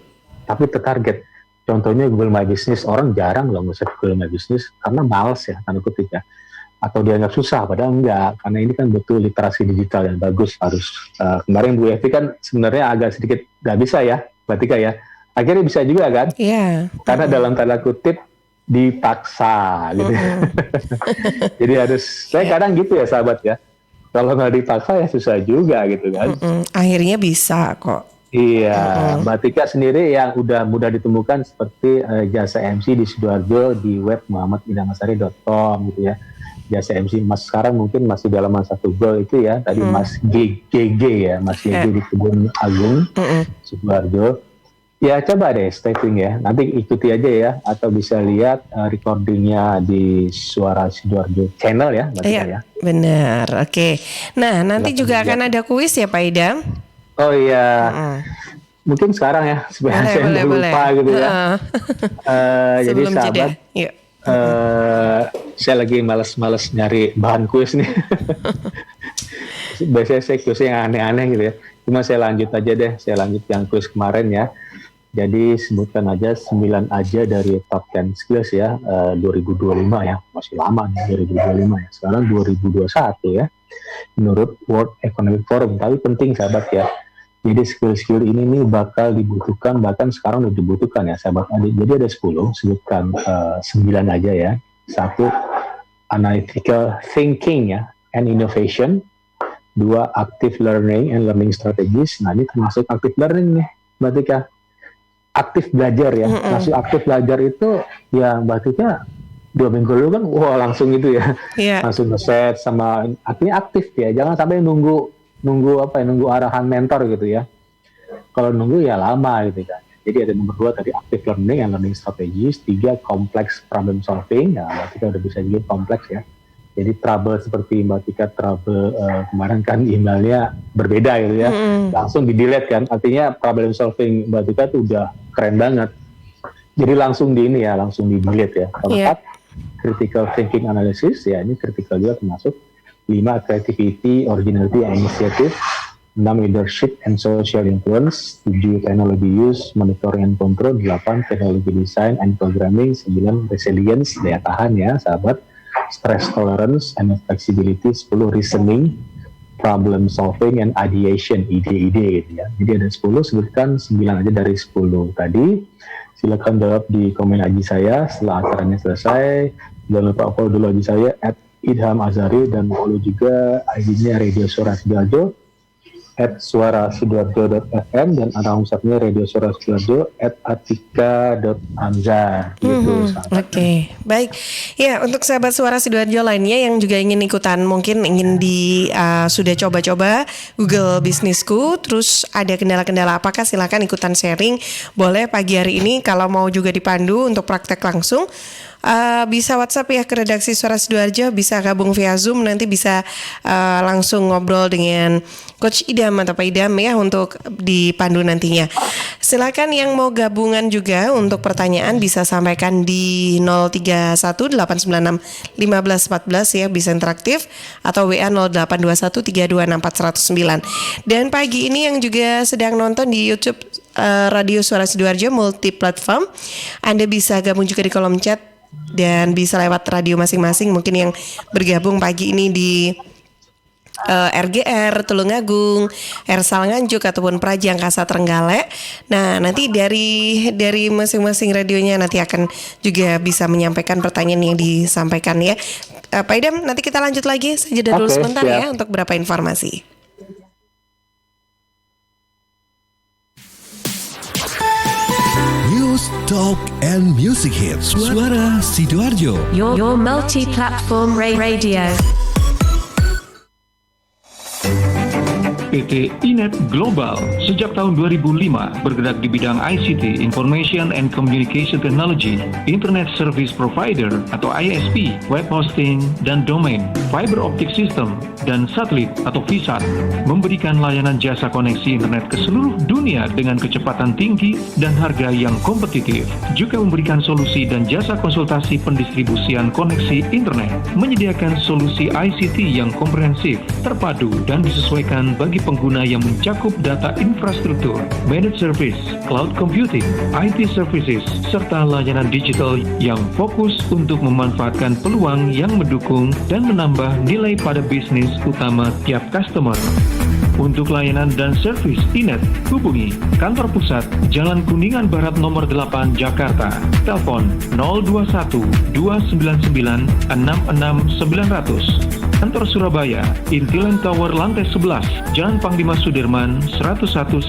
tapi tertarget. Contohnya Google My Business. Orang jarang loh nge-set Google My Business karena males ya, tanda kutip ya. Atau dianggap susah, padahal enggak, karena ini kan betul literasi digital yang bagus harus. Kemarin Bu Evi kan sebenarnya agak sedikit nggak bisa ya, Mbak Tika ya, akhirnya bisa juga kan, Iya. karena dalam tanda kutip dipaksa gitu. Jadi harus, saya kadang gitu ya sahabat ya, kalau nggak dipaksa ya susah juga gitu kan. Akhirnya bisa kok. Iya, Mbak Tika sendiri yang udah mudah ditemukan seperti jasa MC di Sidoarjo di web muhammadindamasari.com gitu ya. Jasa MC Mas sekarang mungkin masih dalam masa Google itu ya, tadi Mas GG ya, Mas GG di Kebun Agung, Sidoarjo. Ya coba deh stay tune ya, nanti ikuti aja ya, atau bisa lihat recordingnya di Suara Sidoarjo channel ya, Mbak Tika Iya, ya. benar. Oke. Nah, nanti Silahkan juga dilihat. akan ada kuis ya Pak Idam. Oh iya, mungkin sekarang ya, supaya saya nggak lupa gitu ya. Jadi Sebelum jeda. sahabat, Yuk. saya lagi males-males nyari bahan kuis nih. Biasanya saya kuis yang aneh-aneh gitu ya. Cuma saya lanjut aja deh, saya lanjut yang kuis kemarin ya. Jadi sebutkan aja 9 aja dari top 10 skills ya, 2025 ya, masih lama nih 2025 ya. Sekarang 2021 ya, menurut World Economic Forum. Tapi penting sahabat ya. Jadi skill-skill ini nih bakal dibutuhkan, bahkan sekarang udah dibutuhkan ya sahabat. Jadi ada 10, sebutkan 9 aja ya. 1, analytical thinking ya, and innovation. 2, active learning and learning strategies. Nah ini termasuk active learning nih Mbak Tika. Aktif belajar ya. Masuk aktif belajar itu ya Mbak Tika 2 minggu lalu kan wah langsung gitu ya. Iya. Langsung nge-set sama, artinya aktif ya. Jangan sampai nunggu arahan mentor gitu ya. Kalau nunggu ya lama gitu kan. Jadi ada nomor 2 tadi active learning and learning strategies. 3, complex problem solving. Nah, Mbak Tika udah bisa jadi kompleks ya. Jadi trouble seperti Mbak Tika trouble kemarin kan emailnya berbeda gitu ya. Langsung di-delete kan. Artinya problem solving Mbak Tika tuh udah keren banget. Jadi langsung langsung di-delete ya. Keempat, critical thinking analysis ya, ini critical juga termasuk. 5, creativity, originality, and initiative. 6, leadership and social influence. 7, technology use, monitoring and control. 8, technology design and programming. 9, resilience, daya tahan ya sahabat. Stress tolerance and flexibility. 10, reasoning, problem solving and ideation, ide-ide gitu ya. Jadi ada 10, sebutkan 9 aja dari 10 tadi. Silakan jawab di komen IG saya setelah acaranya selesai. Jangan lupa follow dulu IG saya @Idham Azari, dan follow juga IG-nya Radio Suara Sidoarjo @suarasidoarjo.fm, dan akun WhatsApp-nya Radio Suara Sidoarjo @atika.anzar gitu. Oke, baik. Ya, untuk sahabat Suara Sidoarjo lainnya yang juga ingin ikutan, mungkin ingin sudah coba-coba Google Bisnisku, terus ada kendala-kendala apakah, silakan ikutan sharing. Boleh pagi hari ini kalau mau juga dipandu untuk praktek langsung. Bisa WhatsApp ya ke redaksi Suara Sidoarjo, bisa gabung via Zoom, nanti bisa langsung ngobrol dengan Coach Idam atau Pak Idam ya untuk dipandu nantinya. Silakan yang mau gabungan juga untuk pertanyaan bisa sampaikan di 0318961514 ya, bisa interaktif, atau WA 0821326409. Dan pagi ini yang juga sedang nonton di YouTube Radio Suara Sidoarjo multi platform, Anda bisa gabung juga di kolom chat dan bisa lewat radio masing-masing. Mungkin yang bergabung pagi ini di RGR Tulungagung, Ersal Nganjuk ataupun Prajangkasa Trenggalek. Nah, nanti dari masing-masing radionya nanti akan juga bisa menyampaikan pertanyaan yang disampaikan ya. Pak Idam, nanti kita lanjut lagi. Saya jeda dulu sebentar ya untuk beberapa informasi. Talk and music hits. Suara Sidoarjo. Your multi-platform radio. PT Inet Global sejak tahun 2005 bergerak di bidang ICT, Information and Communication Technology, Internet Service Provider atau ISP, web hosting dan domain, fiber optic system, dan satelit atau VSAT, memberikan layanan jasa koneksi internet ke seluruh dunia dengan kecepatan tinggi dan harga yang kompetitif. Juga memberikan solusi dan jasa konsultasi pendistribusian koneksi internet, menyediakan solusi ICT yang komprehensif, terpadu, dan disesuaikan bagi pengguna yang mencakup data infrastruktur, managed service, cloud computing, IT services, serta layanan digital yang fokus untuk memanfaatkan peluang yang mendukung dan menambah nilai pada bisnis utama tiap customer. Untuk layanan dan servis Inet, hubungi kantor pusat Jalan Kuningan Barat nomor 8 Jakarta. Telepon 021 299 66900. Kantor Surabaya, Intiland Tower lantai 11, Jalan Panglima Sudirman 101-103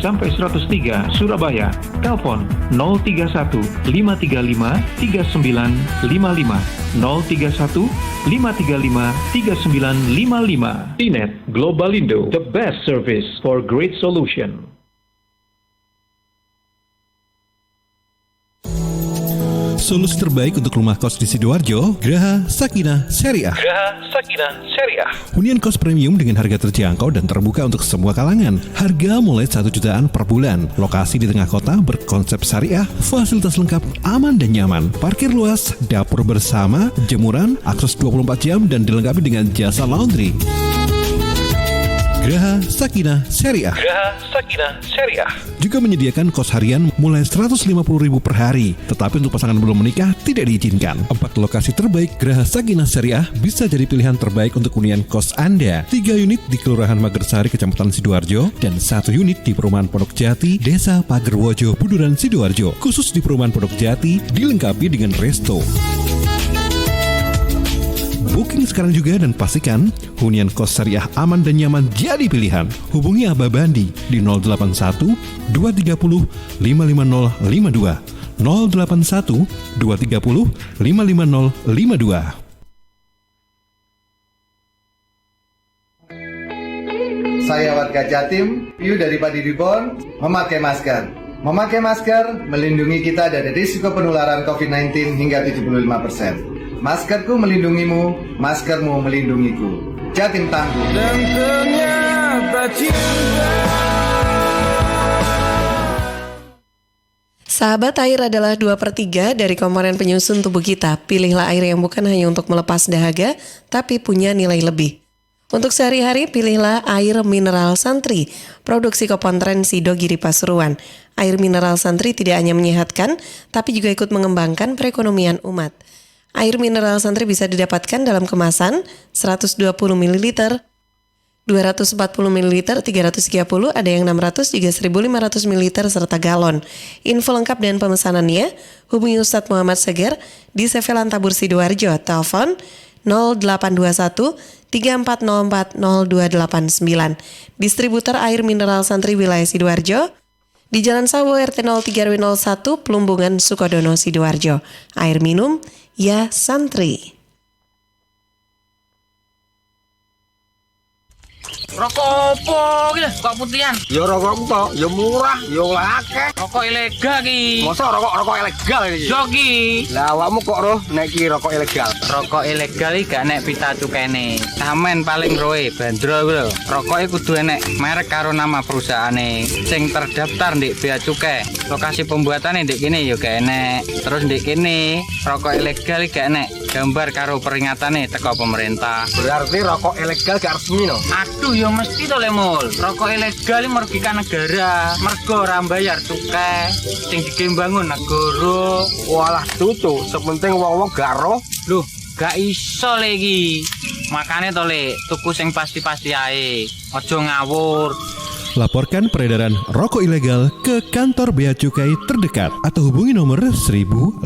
Surabaya. Telepon 031 535 3955 031 535 3955. Inet Globalindo, the best service for great solution. Solusi terbaik untuk rumah kos di Sidoarjo, Graha Sakinah Syariah. Graha Sakinah Syariah. Hunian kos premium dengan harga terjangkau dan terbuka untuk semua kalangan. Harga mulai 1 jutaan per bulan. Lokasi di tengah kota berkonsep syariah, fasilitas lengkap, aman dan nyaman. Parkir luas, dapur bersama, jemuran, akses 24 jam dan dilengkapi dengan jasa laundry. Graha Sakinah Syariah. Graha Sakinah Syariah. Juga menyediakan kos harian mulai 150.000 per hari. Tetapi untuk pasangan belum menikah tidak diizinkan. 4 lokasi terbaik Graha Sakinah Syariah bisa jadi pilihan terbaik untuk hunian kos Anda. 3 unit di Kelurahan Magersari, Kecamatan Sidoarjo, dan 1 unit di Perumahan Pondok Jati, Desa Pagerwojo, Buduran, Sidoarjo. Khusus di Perumahan Pondok Jati dilengkapi dengan resto. Booking sekarang juga dan pastikan hunian kos syariah aman dan nyaman jadi pilihan. Hubungi Abah Bandi di 081 230 55052 081 230 55052. Saya warga Jatim, Piu dari Padi Reborn, memakai masker. Memakai masker melindungi kita dari risiko penularan COVID-19 hingga 75%. Maskerku melindungimu, maskermu melindungiku. Jatim tangguh. Dan ternyata cinta. Sahabat, air adalah 2/3 dari komponen penyusun tubuh kita. Pilihlah air yang bukan hanya untuk melepas dahaga, tapi punya nilai lebih. Untuk sehari-hari, pilihlah air mineral Santri, produksi Kopontren Sido Giri Pasuruan. Air mineral Santri tidak hanya menyehatkan, tapi juga ikut mengembangkan perekonomian umat. Air mineral Santri bisa didapatkan dalam kemasan 120 ml, 240 ml, 330, ada yang 600 juga 1500 ml serta galon. Info lengkap dan pemesanannya hubungi Ustadz Muhammad Seger di Sevelan Tabur Sidoarjo. Telepon 0821 3404 0289. Distributor air mineral Santri wilayah Sidoarjo di Jalan Sawo RT 03 RW 01 Plumbungan Sukodono Sidoarjo. Air minum ya Santri. Rokok opo iki kok putihan? Ya rokok tok, ya murah, ya akeh. Rokok ilegal iki. Masa rokok ilegal iki? Yo iki. Lah awakmu kok roh nek iki rokok ilegal? Rokok ilegal iki gak nek pita cukene. Samen paling roe bandro iku lho. Rokoke kudu enek merek karo nama perusahaane sing terdaftar ndek bea cukai. Lokasi pembuatane ndek kene ya gak enek. Terus ndek kene rokok ilegal iki gak enek gambar karo peringatane teko pemerintah. Berarti rokok ilegal gak resmi no? Aduh ya mesti to le Mul. Rokok ilegal iki merugikan negara. Mergo ora mbayar cukai sing digembangun negara. Walah tutu, sepenting wong-wong gak roh. Loh, gak iso le iki. Makane to le tuku sing pasti-pasti ae. Aja ngawur. Laporkan peredaran rokok ilegal ke kantor Bea Cukai terdekat atau hubungi nomor 1.500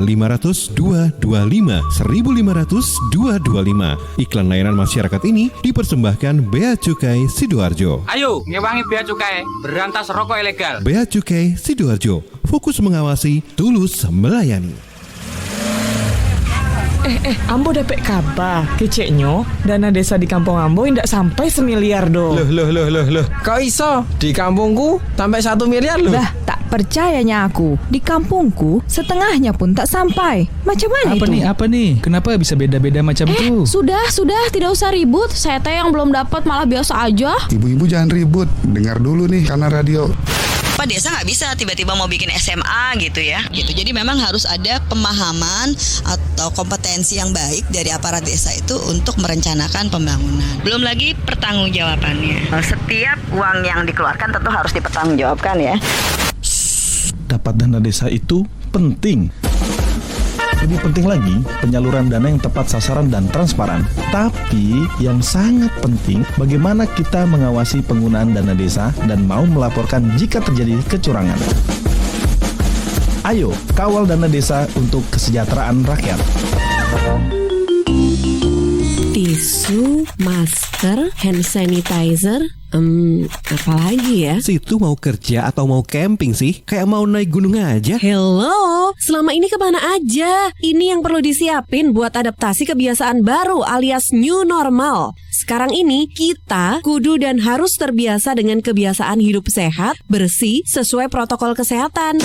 225 1.500 225. Iklan layanan masyarakat ini dipersembahkan Bea Cukai Sidoarjo. Ayo, ngewangi bea cukai, berantas rokok ilegal. Bea Cukai Sidoarjo, fokus mengawasi, tulus melayani. Ambo dapat kabar keceknya dana desa di kampung Ambo tidak sampai 1 miliar do. Loh. Kau iso? Di kampungku sampai 1 miliar loh. Lah, tak percayanya aku. Di kampungku setengahnya pun tak sampai. Macam mana itu? Apa nih? Kenapa bisa beda-beda macam itu? Sudah, tidak usah ribut. Saya teh yang belum dapat malah biasa aja. Ibu-ibu jangan ribut. Dengar dulu nih karena radio. Pak desa nggak bisa tiba-tiba mau bikin SMA gitu ya. Jadi memang harus ada pemahaman atau kompetensi yang baik dari aparat desa itu untuk merencanakan pembangunan. Belum lagi pertanggungjawabannya. Setiap uang yang dikeluarkan tentu harus dipertanggungjawabkan ya. Dapat dana desa itu penting. Lebih penting lagi, penyaluran dana yang tepat sasaran dan transparan. Tapi yang sangat penting, bagaimana kita mengawasi penggunaan dana desa dan mau melaporkan jika terjadi kecurangan. Ayo, kawal dana desa untuk kesejahteraan rakyat. Tisu, masker, hand sanitizer, apalagi ya? Situ mau kerja atau mau camping sih? Kayak mau naik gunung aja. Hello, selama ini kemana aja? Ini yang perlu disiapin buat adaptasi kebiasaan baru alias new normal. Sekarang ini kita kudu dan harus terbiasa dengan kebiasaan hidup sehat, bersih, sesuai protokol kesehatan.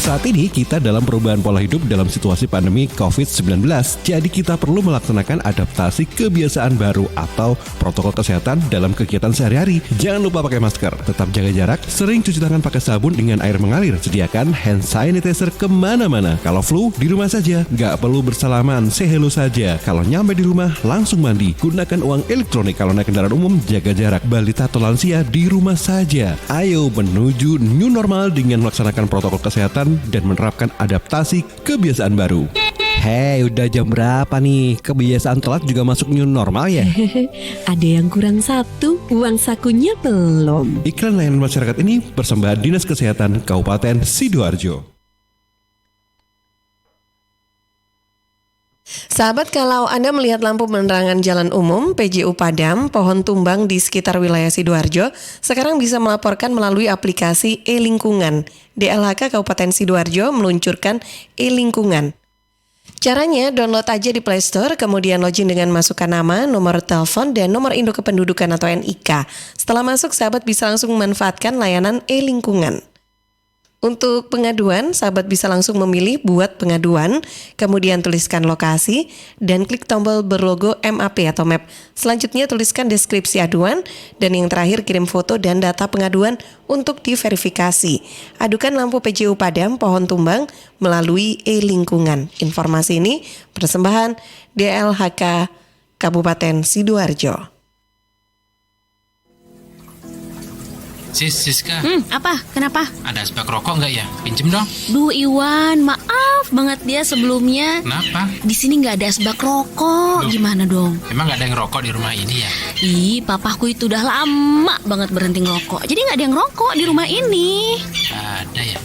Saat ini kita dalam perubahan pola hidup dalam situasi pandemi COVID-19. Jadi kita perlu melaksanakan adaptasi kebiasaan baru atau protokol kesehatan dalam kegiatan sehari-hari. Jangan lupa pakai masker, tetap jaga jarak, sering cuci tangan pakai sabun dengan air mengalir. Sediakan hand sanitizer kemana-mana. Kalau flu, di rumah saja. Nggak perlu bersalaman, say hello saja. Kalau nyampe di rumah, langsung mandi. Gunakan uang elektronik. Kalau naik kendaraan umum, jaga jarak. Balita atau lansia, di rumah saja. Ayo menuju new normal dengan melaksanakan protokol kesehatan dan menerapkan adaptasi kebiasaan baru. Hei, udah jam berapa nih? Kebiasaan telat juga masuk new normal ya? Ada yang kurang satu, uang sakunya belum. Iklan layanan masyarakat ini persembahan Dinas Kesehatan Kabupaten Sidoarjo. Sahabat, kalau Anda melihat lampu penerangan jalan umum, PJU padam, pohon tumbang di sekitar wilayah Sidoarjo, sekarang bisa melaporkan melalui aplikasi e-Lingkungan. DLHK Kabupaten Sidoarjo meluncurkan e-Lingkungan. Caranya, download aja di Play Store, kemudian login dengan masukkan nama, nomor telepon, dan nomor induk kependudukan atau NIK. Setelah masuk, sahabat bisa langsung memanfaatkan layanan e-Lingkungan. Untuk pengaduan, sahabat bisa langsung memilih buat pengaduan, kemudian tuliskan lokasi, dan klik tombol berlogo MAP atau map. Selanjutnya tuliskan deskripsi aduan, dan yang terakhir kirim foto dan data pengaduan untuk diverifikasi. Adukan lampu PJU padam pohon tumbang melalui e-Lingkungan. Informasi ini persembahan DLHK Kabupaten Sidoarjo. Siska. Apa? Kenapa? Ada asbak rokok nggak ya? Pinjem dong. Duh Iwan, maaf banget dia sebelumnya. Kenapa? Di sini nggak ada asbak rokok. Gimana dong? Emang nggak ada yang rokok di rumah ini ya? Ih, papaku itu udah lama banget berhenti ngerokok. Jadi nggak ada yang rokok di rumah ini. Ada ya?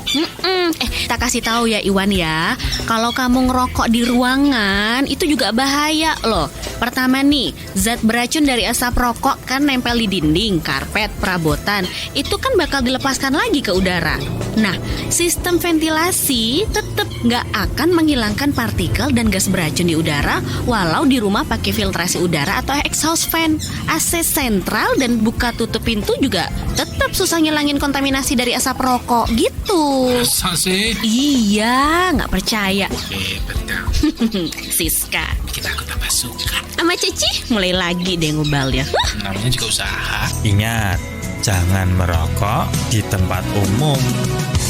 Tak kasih tahu ya Iwan ya. Kalau kamu ngerokok di ruangan itu juga bahaya loh. Pertama nih, zat beracun dari asap rokok kan nempel di dinding, karpet, perabotan. Itu kan bakal dilepaskan lagi ke udara. Nah, sistem ventilasi tetap nggak akan menghilangkan partikel dan gas beracun di udara walau di rumah pakai filtrasi udara atau exhaust fan. AC sentral dan buka tutup pintu juga tetap susah ngilangin kontaminasi dari asap rokok gitu. Masa sih? Iya, nggak percaya. Betul. Siska, bikin aku tambah suka. Sama Cici mulai lagi deh ngubalnya. Namanya juga usaha. Ingat, jangan merokok di tempat umum.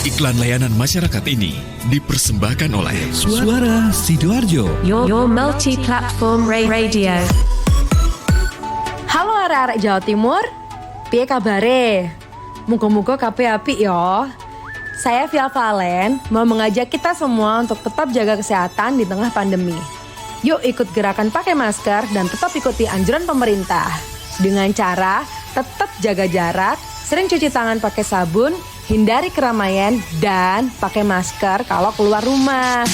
Iklan layanan masyarakat ini dipersembahkan oleh Suara Sidoarjo. Your multi-platform radio. Halo arek-arek Jawa Timur, piye kabare? Muga-muga kabeh apik ya. Saya Via Valen mau mengajak kita semua untuk tetap jaga kesehatan di tengah pandemi. Yuk ikut gerakan pakai masker dan tetap ikuti anjuran pemerintah. Dengan cara tetap jaga jarak, Sering cuci tangan pakai sabun, hindari keramaian, dan pakai masker kalau keluar rumah.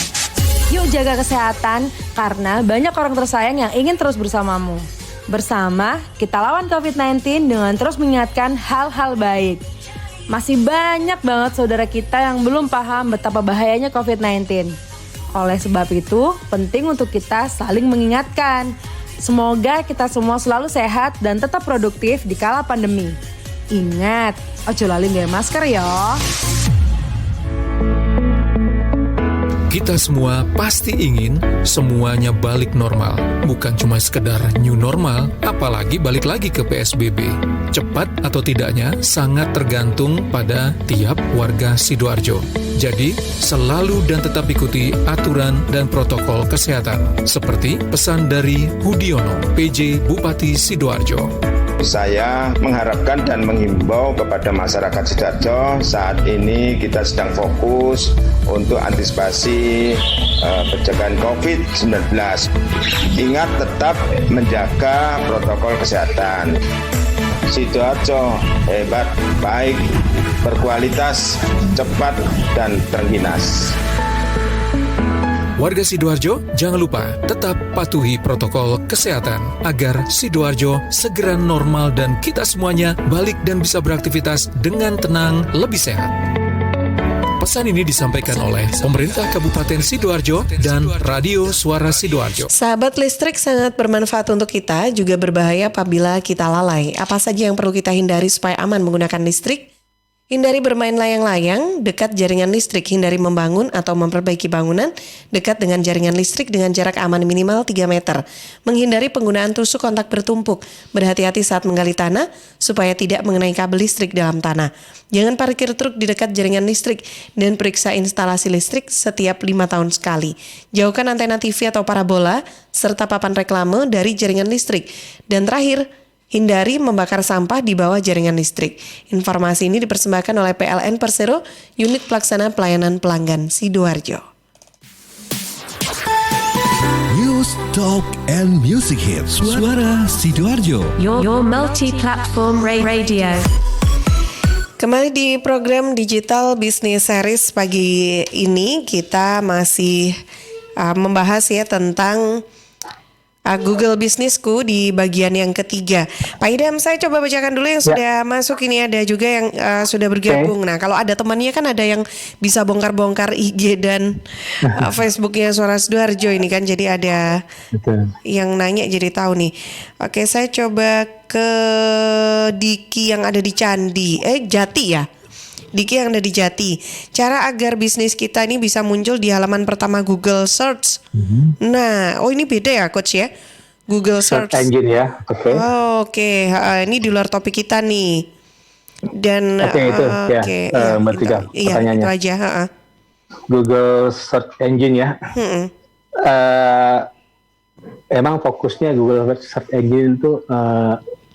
Yuk jaga kesehatan, karena banyak orang tersayang yang ingin terus bersamamu. Bersama, kita lawan COVID-19 dengan terus mengingatkan hal-hal baik. Masih banyak banget saudara kita yang belum paham betapa bahayanya COVID-19. Oleh sebab itu, penting untuk kita saling mengingatkan. Semoga kita semua selalu sehat dan tetap produktif di kala pandemi. Ingat, ojo lali nggawe masker ya. Kita semua pasti ingin semuanya balik normal. Bukan cuma sekedar new normal, apalagi balik lagi ke PSBB. Cepat atau tidaknya sangat tergantung pada tiap warga Sidoarjo. Jadi, selalu dan tetap ikuti aturan dan protokol kesehatan. Seperti pesan dari Hudiono, PJ Bupati Sidoarjo. Saya mengharapkan dan menghimbau kepada masyarakat Sidoarjo, saat ini kita sedang fokus untuk antisipasi pencegahan COVID-19. Ingat tetap menjaga protokol kesehatan. Sidoarjo hebat, baik, berkualitas, cepat, dan terhinas. Warga Sidoarjo, jangan lupa tetap patuhi protokol kesehatan agar Sidoarjo segera normal dan kita semuanya balik dan bisa beraktivitas dengan tenang, lebih sehat. Pesan ini disampaikan oleh Pemerintah Kabupaten Sidoarjo dan Radio Suara Sidoarjo. Sahabat, listrik sangat bermanfaat untuk kita, juga berbahaya apabila kita lalai. Apa saja yang perlu kita hindari supaya aman menggunakan listrik? Hindari bermain layang-layang dekat jaringan listrik, hindari membangun atau memperbaiki bangunan dekat dengan jaringan listrik dengan jarak aman minimal 3 meter. Menghindari penggunaan tusuk kontak bertumpuk, berhati-hati saat menggali tanah supaya tidak mengenai kabel listrik dalam tanah. Jangan parkir truk di dekat jaringan listrik dan periksa instalasi listrik setiap 5 tahun sekali. Jauhkan antena TV atau parabola serta papan reklame dari jaringan listrik. Dan terakhir, hindari membakar sampah di bawah jaringan listrik. Informasi ini dipersembahkan oleh PLN Persero, Unit Pelaksana Pelayanan Pelanggan Sidoarjo. News, Talk, and Music Hits. Suara Sidoarjo. Your multi-platform radio. Kembali di program Digital Business Series pagi ini, kita masih membahas ya tentang Google Bisnisku di bagian yang ketiga. Pak Idam, saya coba bacakan dulu yang sudah masuk. Ini ada juga yang sudah bergabung. Nah, kalau ada temannya kan ada yang bisa bongkar-bongkar IG dan Facebooknya Suara Sidoarjo ini kan. Jadi ada yang nanya jadi tahu nih. Oke, saya coba ke Diki yang ada di Jati ya. Diki yang ada di Jati. Cara agar bisnis kita ini bisa muncul di halaman pertama Google Search. Nah, ini beda ya Coach ya? Google Search Engine ya. Oke. Oke. Ini di luar topik kita nih. Dan itu ya. Pertanyaannya. Itu aja. Google Search Engine ya. Emang fokusnya Google Search Engine itu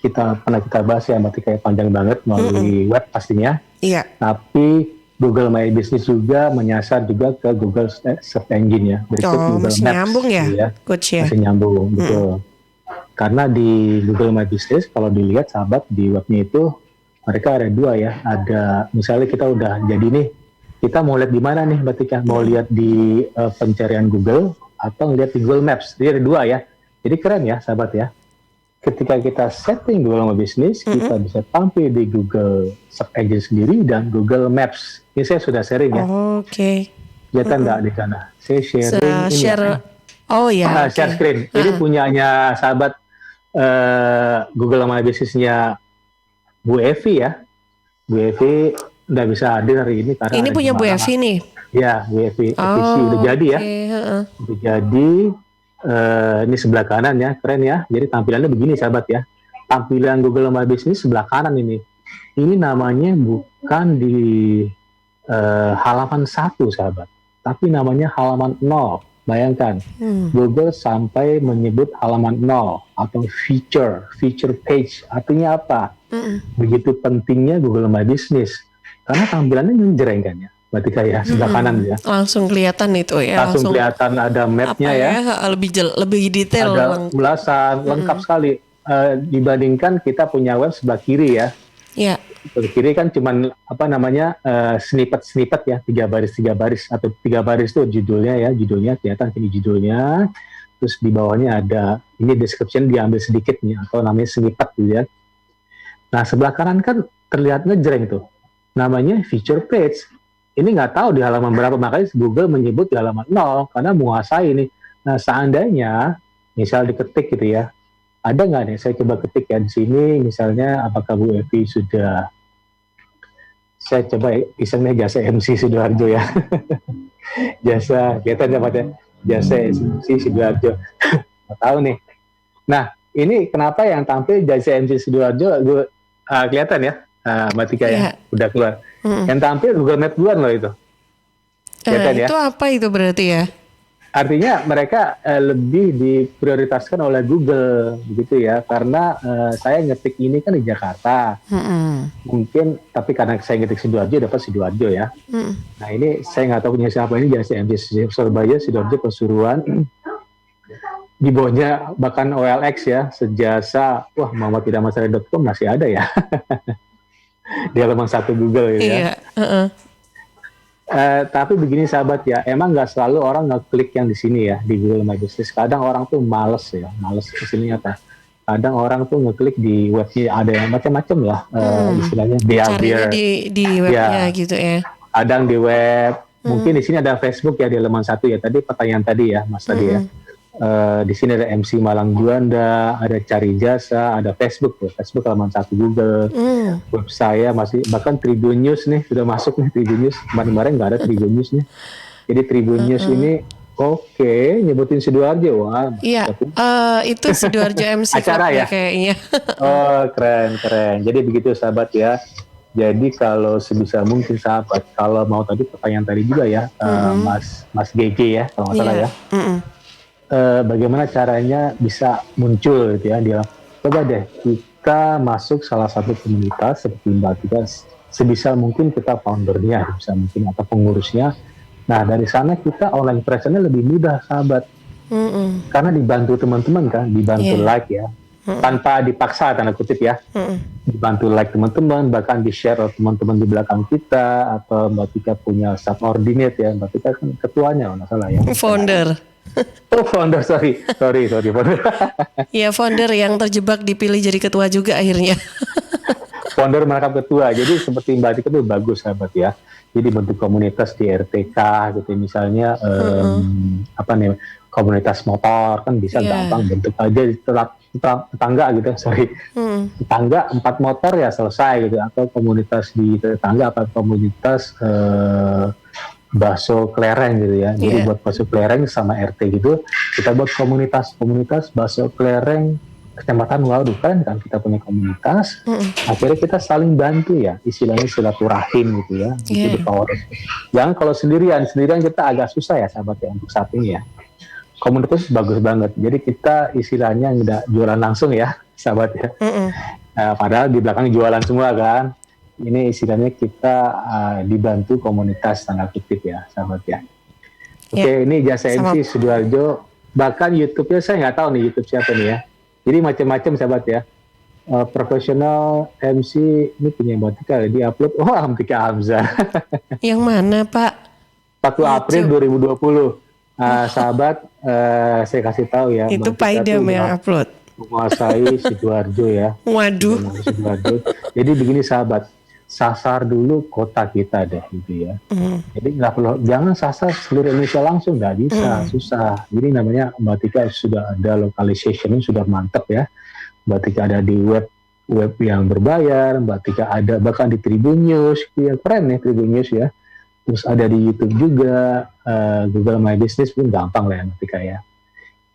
kita bahas ya, berarti kayak panjang banget melalui web pastinya. Iya. Tapi Google My Business juga menyasar juga ke Google Search Engine ya. Berikut Google masih Maps, nyambung ya, Coach ya. Masih nyambung, betul. Karena di Google My Business kalau dilihat sahabat di webnya itu mereka ada dua ya. Ada misalnya kita udah jadi nih, kita mau lihat di mana nih, berarti kan mau lihat di pencarian Google atau lihat di Google Maps. Jadi ada dua ya. Jadi keren ya sahabat ya. Ketika kita setting Google My Business, kita bisa tampil di Google Search Engine sendiri dan Google Maps. Ini saya sudah sharing ya. Oke. Kelihatan nggak di sana? Saya sharing ini. Share screen. Jadi punyanya sahabat Google My Business-nya Bu Evi ya. Bu Evi nggak bisa hadir hari ini karena ini punya Bu Evi nih. Ya, Bu Evi. Udah jadi ya. Udah jadi. Ini sebelah kanan ya, keren ya. Jadi tampilannya begini sahabat ya. Tampilan Google My Business sebelah kanan ini. Ini namanya bukan di halaman 1 sahabat, tapi namanya halaman 0. Bayangkan, Google sampai menyebut halaman 0 atau feature page. Artinya apa? Begitu pentingnya Google My Business. Karena tampilannya menjreng kan ya. Berarti kayak sebelah kanan ya. Langsung kelihatan itu ya. Langsung kelihatan ada mapnya ya. Lebih detail. Ada ulasan lengkap sekali. Dibandingkan kita punya web sebelah kiri ya. Iya. ke kiri kan cuman snippet ya, 3 baris atau 3 baris itu judulnya kelihatan sini judulnya, terus di bawahnya ada ini description diambil sedikit nih atau namanya snippet gitu ya. Nah sebelah kanan kan terlihat ngejreng tuh, namanya feature page. Ini nggak tahu di halaman berapa, makanya Google menyebut di halaman 0 karena menguasai ini. Nah seandainya misal diketik gitu ya, ada nggak nih? Saya coba ketik ya di sini, misalnya apakah Bu Evi sudah? Saya coba isengnya jasa MC Sidoarjo ya. Jasa, kelihatan dapat ya? Jasa MC Sidoarjo. Nggak tahu nih. Nah, ini kenapa yang tampil jasa MC Sidoarjo? Kelihatan ya, Mbak Tika ya, udah keluar. Yang tampil Google Map duluan loh itu. Kelihatan ya? Itu apa itu berarti ya? Artinya mereka lebih diprioritaskan oleh Google begitu ya, karena saya ngetik ini kan di Jakarta, mungkin tapi karena saya ngetik Sidoarjo dapat Sidoarjo ya. Nah ini saya nggak tahu punya siapa, ini jasa MC Surabaya Sidoarjo Pasuruan, di bawahnya bahkan OLX ya, sejasa muhammadtidakmasalah.com masih ada ya di halaman 1 Google gitu ya. Tapi begini sahabat ya, emang nggak selalu orang ngeklik yang di sini ya di Google My Business. Kadang orang tuh males kesini apa. Kadang orang tuh ngeklik di webnya, ada yang macam-macam lah istilahnya. Carinya di webnya gitu ya. Kadang di web, mungkin di sini ada Facebook ya di halaman 1 ya. Tadi pertanyaan tadi ya Mas tadi ya. Di sini ada MC Malang Juanda, ada Cari Jasa, ada Facebook tuh, Facebook halaman 1 Google. Web saya masih, bahkan Tribun News nih sudah masuk nih, Tribun News. Kemarin nggak ada Tribun News nih. Jadi Tribun News ini nyebutin Sidoarjo. Wah, iya, itu Sidoarjo MC acara ya kayaknya. Oh, keren. Jadi begitu sahabat ya. Jadi kalau sebisa mungkin sahabat, kalau mau tadi pertanyaan tadi juga ya, Mas GG ya, kalau nggak salah ya. Bagaimana caranya bisa muncul gitu ya, dia coba deh kita masuk salah satu komunitas seperti Mbak Tika, sebisa mungkin kita foundernya, bisa mungkin atau pengurusnya. Nah dari sana kita online presence-nya lebih mudah sahabat, karena dibantu teman-teman kan, dibantu like ya, tanpa dipaksa tanda kutip ya, dibantu like teman-teman, bahkan di share oleh teman-teman di belakang kita, atau Mbak Tika punya subordinate ya, Mbak Tika kan ketuanya nggak salah ya, founder. Oh founder, sorry founder. Iya founder yang terjebak dipilih jadi ketua juga akhirnya. Founder merangkap ketua, jadi seperti Mbak Tika itu bagus sahabat ya. Jadi bentuk komunitas di RTK gitu misalnya, komunitas motor kan bisa gampang bentuk aja tetangga gitu, tetangga 4 motor ya selesai gitu, atau komunitas di tetangga apa komunitas bakso kelereng gitu ya. Jadi buat bakso kelereng sama RT gitu, kita buat komunitas bakso kelereng kecamatan. Waduh kan kita punya komunitas, akhirnya kita saling bantu ya, istilahnya silaturahim gitu ya. Gitu jangan kalau sendirian kita agak susah ya sahabat ya untuk saat ini ya. Komunitas bagus banget, jadi kita istilahnya nggak jualan langsung ya sahabat ya. Padahal di belakang jualan semua kan. Ini istilahnya kita dibantu komunitas tanda kutip ya sahabat ya. Oke, ini jasa MC Sidoarjo, bahkan YouTube-nya saya nggak tahu nih YouTube siapa nih ya. Jadi macam-macam sahabat ya. Profesional MC ini punya Mbak Tika, di-upload. Oh, Tika Hamzah. Yang mana Pak? 1 April 2020. Sahabat, saya kasih tahu ya. Itu Pak Idam yang upload. Menguasai Sidoarjo ya. Waduh. Sidoarjo. Jadi begini sahabat, sasar dulu kota kita deh gitu ya. Jadi nggak perlu, jangan sasar seluruh Indonesia langsung, nggak bisa, susah. Jadi namanya Mbak Tika sudah ada localization sudah mantap ya. Mbak Tika ada di web yang berbayar, Mbak Tika ada bahkan di Tribun News, ya keren nih Tribun News ya. Terus ada di YouTube juga, Google My Business pun gampang lah ya Mbak Tika ya.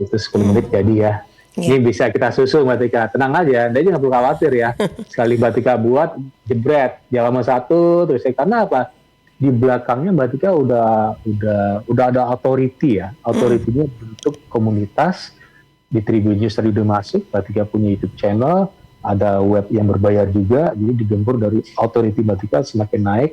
Itu 10 menit jadi ya. Ini bisa kita susul Mbak Tika, tenang aja, Anda aja nggak perlu khawatir ya. Sekali Mbak Tika buat, jebret, jalan 1, terus karena apa? Di belakangnya Mbak Tika udah ada authority ya, authority-nya bentuk komunitas di Tribun News tadi udah masuk, Mbak Tika punya YouTube channel, ada web yang berbayar juga, jadi digempur dari authority Mbak Tika semakin naik.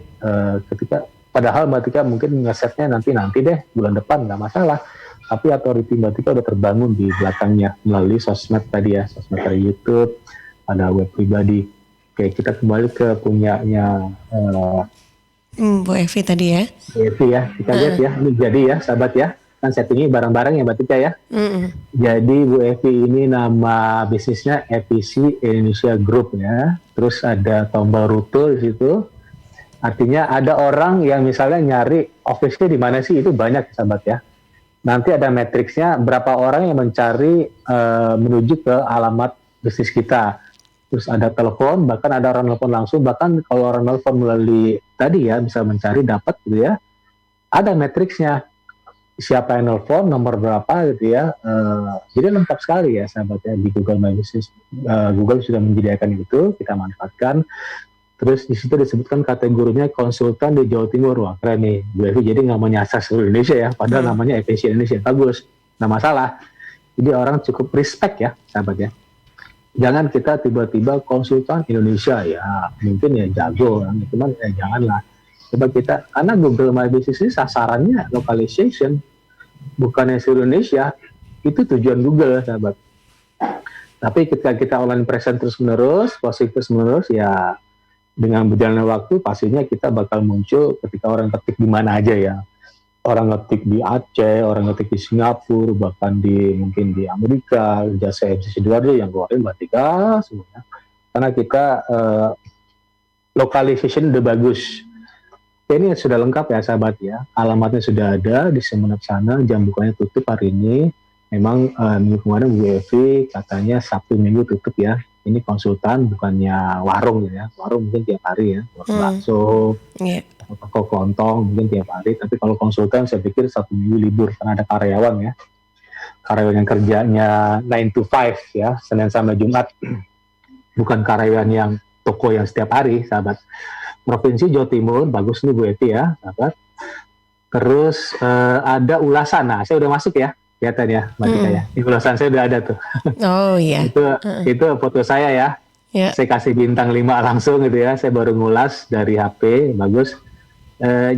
Ketika padahal Mbak Tika mungkin ngesetnya nanti deh bulan depan nggak masalah. Tapi authority Mbak Tika udah terbangun di belakangnya melalui sosmed tadi ya, sosmed dari YouTube, ada web pribadi. Oke, kita kembali ke punyanya Bu Evi tadi ya. Bu Evi ya, kita lihat ya. Ini jadi ya, sahabat ya. Kan settingnya bareng-bareng ya Mbak Tika ya. Jadi Bu Evi ini nama bisnisnya EPC Indonesia Group ya. Terus ada tombol rute di situ. Artinya ada orang yang misalnya nyari office-nya di mana sih, itu banyak sahabat ya. Nanti ada matriksnya berapa orang yang mencari menuju ke alamat bisnis kita. Terus ada telepon, bahkan ada orang telepon langsung, bahkan kalau orang telepon melalui tadi ya bisa mencari dapat gitu ya. Ada matriksnya. Siapa yang nelfon, nomor berapa gitu ya. Jadi lengkap sekali ya sahabat ya di Google My Business. Google sudah menyediakan itu, kita manfaatkan. Terus di situ disebutkan kategorinya konsultan di Jawa Timur. Wah keren nih, Bu Evi jadi nggak mau nyasar seluruh Indonesia ya, padahal namanya EPC Indonesia. Bagus, nggak masalah. Jadi orang cukup respect ya sahabat ya. Jangan kita tiba-tiba konsultan Indonesia ya, mungkin ya jago, cuman ya janganlah. Coba kita, karena Google My Business ini sasarannya localization, bukannya seluruh Indonesia, itu tujuan Google sahabat. Tapi ketika kita online present terus-menerus, posting terus-menerus, ya dengan berjalannya waktu pastinya kita bakal muncul ketika orang ketik di mana aja ya. Orang ngetik di Aceh, orang ngetik di Singapura, bahkan mungkin di Amerika, jasa MC Sidoarjo yang keluarin Mbak Tika semuanya. Karena kita localization udah bagus. Ini sudah lengkap ya sahabat ya. Alamatnya sudah ada di Semenep sana, jam bukanya tutup hari ini. Memang minggu kemarin Bu Evi katanya Sabtu Minggu tutup ya. Ini konsultan bukannya warung ya. Warung mungkin tiap hari ya. Bakso, toko kelontong mungkin tiap hari. Tapi kalau konsultan saya pikir Sabtu Minggu libur karena ada karyawan ya. Karyawan yang kerjanya 9 to 5 ya, Senin sampai Jumat. Bukan karyawan yang toko yang setiap hari sahabat. Provinsi Jawa Timur, bagus nih Bu Evi ya sahabat. Terus ada ulasan. Nah saya udah masuk ya. Kelihatan ya Mbak Tika ya. Di ulasan saya udah ada tuh. Oh iya. Itu foto saya ya. Saya kasih bintang 5 langsung gitu ya. Saya baru ngulas dari HP, bagus.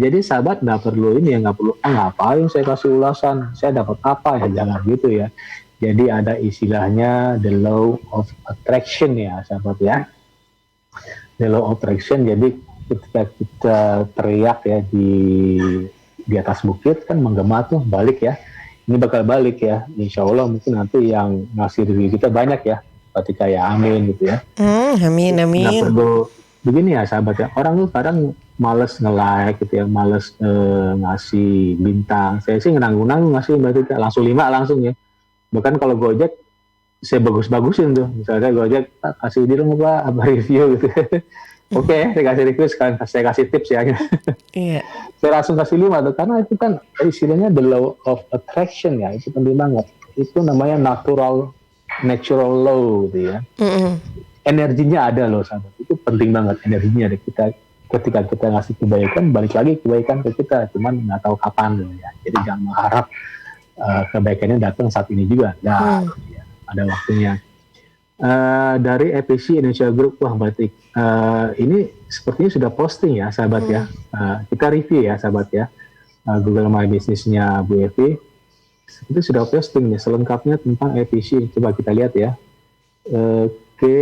Jadi sahabat nggak perlu ini ya, nggak perlu ngapain saya kasih ulasan. Saya dapat apa ya, jangan gitu ya. Jadi ada istilahnya the law of attraction ya sahabat ya. The law of attraction. Jadi ketika kita teriak ya di atas bukit kan menggema tuh balik ya. Ini bakal balik ya, insya Allah mungkin nanti yang ngasih review kita banyak ya, ketika ya amin gitu ya. Amin. Nggak perlu begini ya sahabat ya, orang tuh kadang males nge-like gitu ya, males ngasih bintang. Saya sih ngenang-ngenang ngasih berarti langsung 5 langsung ya. Bahkan kalau Gojek saya bagus-bagusin tuh, misalnya Gojek kasih di rumah Pak apa review gitu. Oke, saya kasih review sekarang, saya kasih tips ya. Iya. Saya langsung kasih 5 tuh, karena itu kan istilahnya the law of attraction ya, itu penting banget. Itu namanya natural law gitu ya. Energinya ada loh sahabat, itu penting banget energinya. Ketika kita ngasih kebaikan, balik lagi kebaikan ke kita, cuman nggak tahu kapan gitu ya. Jadi jangan mengharap kebaikannya datang saat ini juga. Nah, ya, ada waktunya. Dari EPC Indonesia Group, wah batik. Ini sepertinya sudah posting ya sahabat ya. Kita review ya sahabat ya. Google My Business-nya Bu Evi itu sudah posting nih selengkapnya tentang EPC. Coba kita lihat ya. Oke.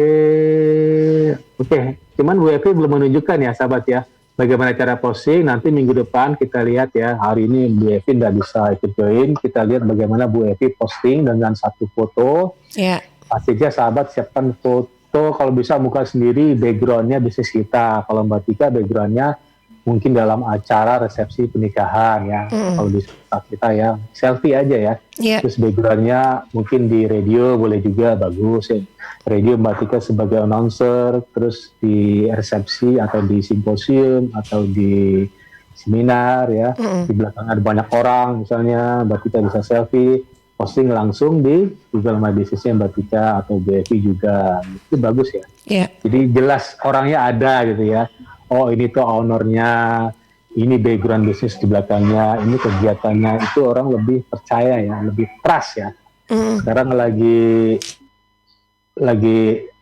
Cuman Bu Evi belum menunjukkan ya sahabat ya bagaimana cara posting. Nanti minggu depan kita lihat ya. Hari ini Bu Evi nggak bisa ikut join. Kita lihat bagaimana Bu Evi posting dengan satu foto. Yeah. Pastinya sahabat siapkan foto, kalau bisa muka sendiri, backgroundnya bisnis kita. Kalau Mbak Tika backgroundnya mungkin dalam acara resepsi pernikahan ya. Kalau bisa kita ya selfie aja ya. Terus backgroundnya mungkin di radio boleh juga, bagus ya. Radio Mbak Tika sebagai announcer, terus di resepsi atau di simposium atau di seminar ya. Di belakang ada banyak orang misalnya, Mbak Tika bisa selfie. Posting langsung di Google My Business-nya Mbak Tika atau Bu Evi juga, itu bagus ya. Jadi jelas orangnya ada gitu ya. Oh ini tuh ownernya, ini background bisnis di belakangnya, ini kegiatannya, itu orang lebih percaya ya, lebih trust ya. Sekarang lagi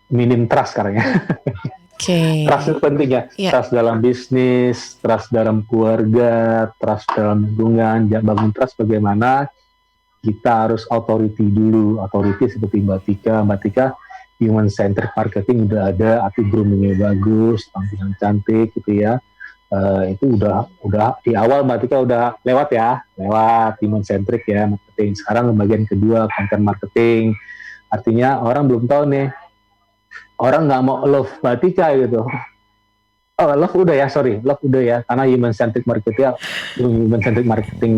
minim trust sekarang ya. Trust itu penting ya. Trust dalam bisnis, trust dalam keluarga, trust dalam lingkungan. Bangun trust bagaimana? Kita harus authority dulu, authority seperti Mbak Tika human centric marketing udah ada, arti groomingnya bagus, tampilan cantik gitu ya. Itu udah di awal Mbak Tika udah lewat human centric ya marketing. Sekarang bagian kedua content marketing, artinya orang belum tahu nih, orang nggak mau love Mbak Tika gitu. Love udah ya karena human centric marketing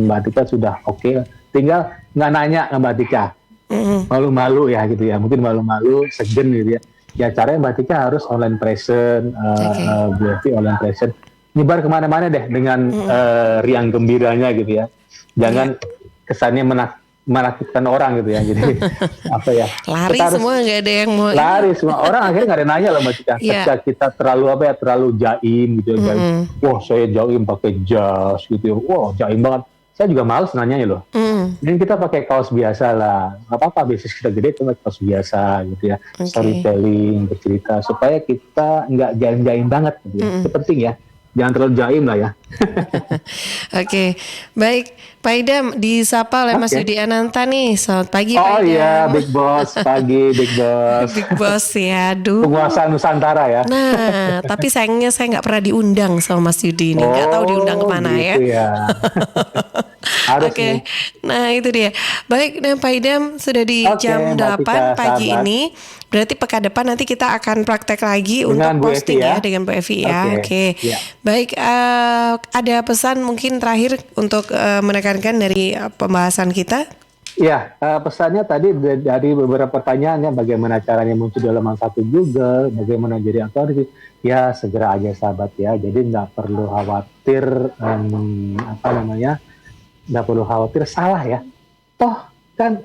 Mbak Tika sudah oke. Tinggal nggak nanya ke Mbak Tika, malu-malu ya gitu ya, mungkin malu-malu, segen gitu ya. Ya caranya Mbak Tika harus online present, berarti online present. Nyebar kemana-mana deh dengan riang gembiranya gitu ya. Jangan kesannya menakutkan orang gitu ya. Jadi apa ya? Lari semua, nggak ada yang mau. Lari semua orang akhirnya nggak ada nanya loh Mbak Tika. Ketika kita terlalu jaim gitu ya. Wah saya jaim pakai jas gitu ya. Wah jaim banget. Saya juga males nanyanya loh. Dan kita pakai kaos biasa lah. Nggak apa-apa, bisnis kita gede itu pakai kaos biasa gitu ya. Storytelling, bercerita supaya kita nggak jaim-jaim banget gitu ya. Itu penting ya. Jangan terlalu jaim lah ya. Oke, baik Pak Idam, disapa oleh Mas Yudi Ananta nih. Selamat pagi Pak Idam. Oh iya, Big Boss, pagi Big Boss. Big Boss ya, aduh. Penguasa Nusantara ya. Nah, tapi sayangnya saya nggak pernah diundang sama Mas Yudi nih. Nggak tahu diundang kemana gitu ya. Oke, nah itu dia. Baik, nah Pak Idam sudah di jam 8 pagi ini. Berarti pekan depan nanti kita akan praktek lagi dengan untuk posting ya dengan Bu Evi ya. Oke. Baik, ada pesan mungkin terakhir untuk menekankan dari pembahasan kita? Ya, pesannya tadi dari beberapa pertanyaan ya, bagaimana caranya muncul di halaman 1 Google, bagaimana jadi authority, ya segera aja sahabat ya. Jadi nggak perlu khawatir nggak perlu khawatir salah ya. Toh kan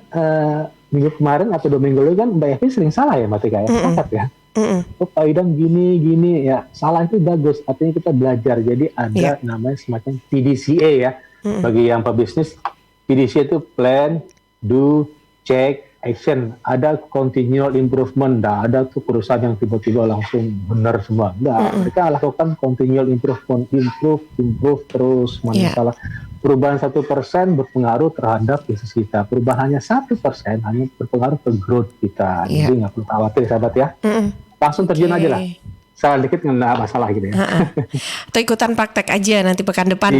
minggu kemarin atau 2 minggu lalu kan Mbak Evi sering salah ya Mbak Tika ya, sepakat ya. Pak Idam gini ya, salah itu bagus, artinya kita belajar. Jadi ada namanya semacam PDCA ya. Bagi yang pebisnis, PDCA itu plan, do, check, action. Ada continual improvement, ada tuh perusahaan yang tiba-tiba langsung benar semua. Mereka lakukan continual improvement, improve terus. Masalah perubahan 1% berpengaruh terhadap bisnis kita. Perubahan hanya 1% hanya berpengaruh ke growth kita. Jadi nggak perlu khawatir sahabat ya. Langsung terjun aja lah. Salah dikit nggak masalah gitu ya. Atau ikutan praktek aja nanti pekan depan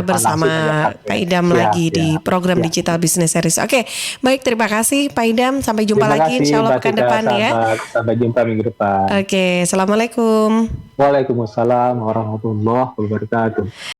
bersama Pak Idam lagi di program Digital Business Series. Oke, baik, terima kasih Pak Idam. Sampai jumpa lagi insya Allah pekan depan ya. Sampai jumpa minggu depan. Oke, assalamualaikum. Waalaikumsalam warahmatullahi wabarakatuh.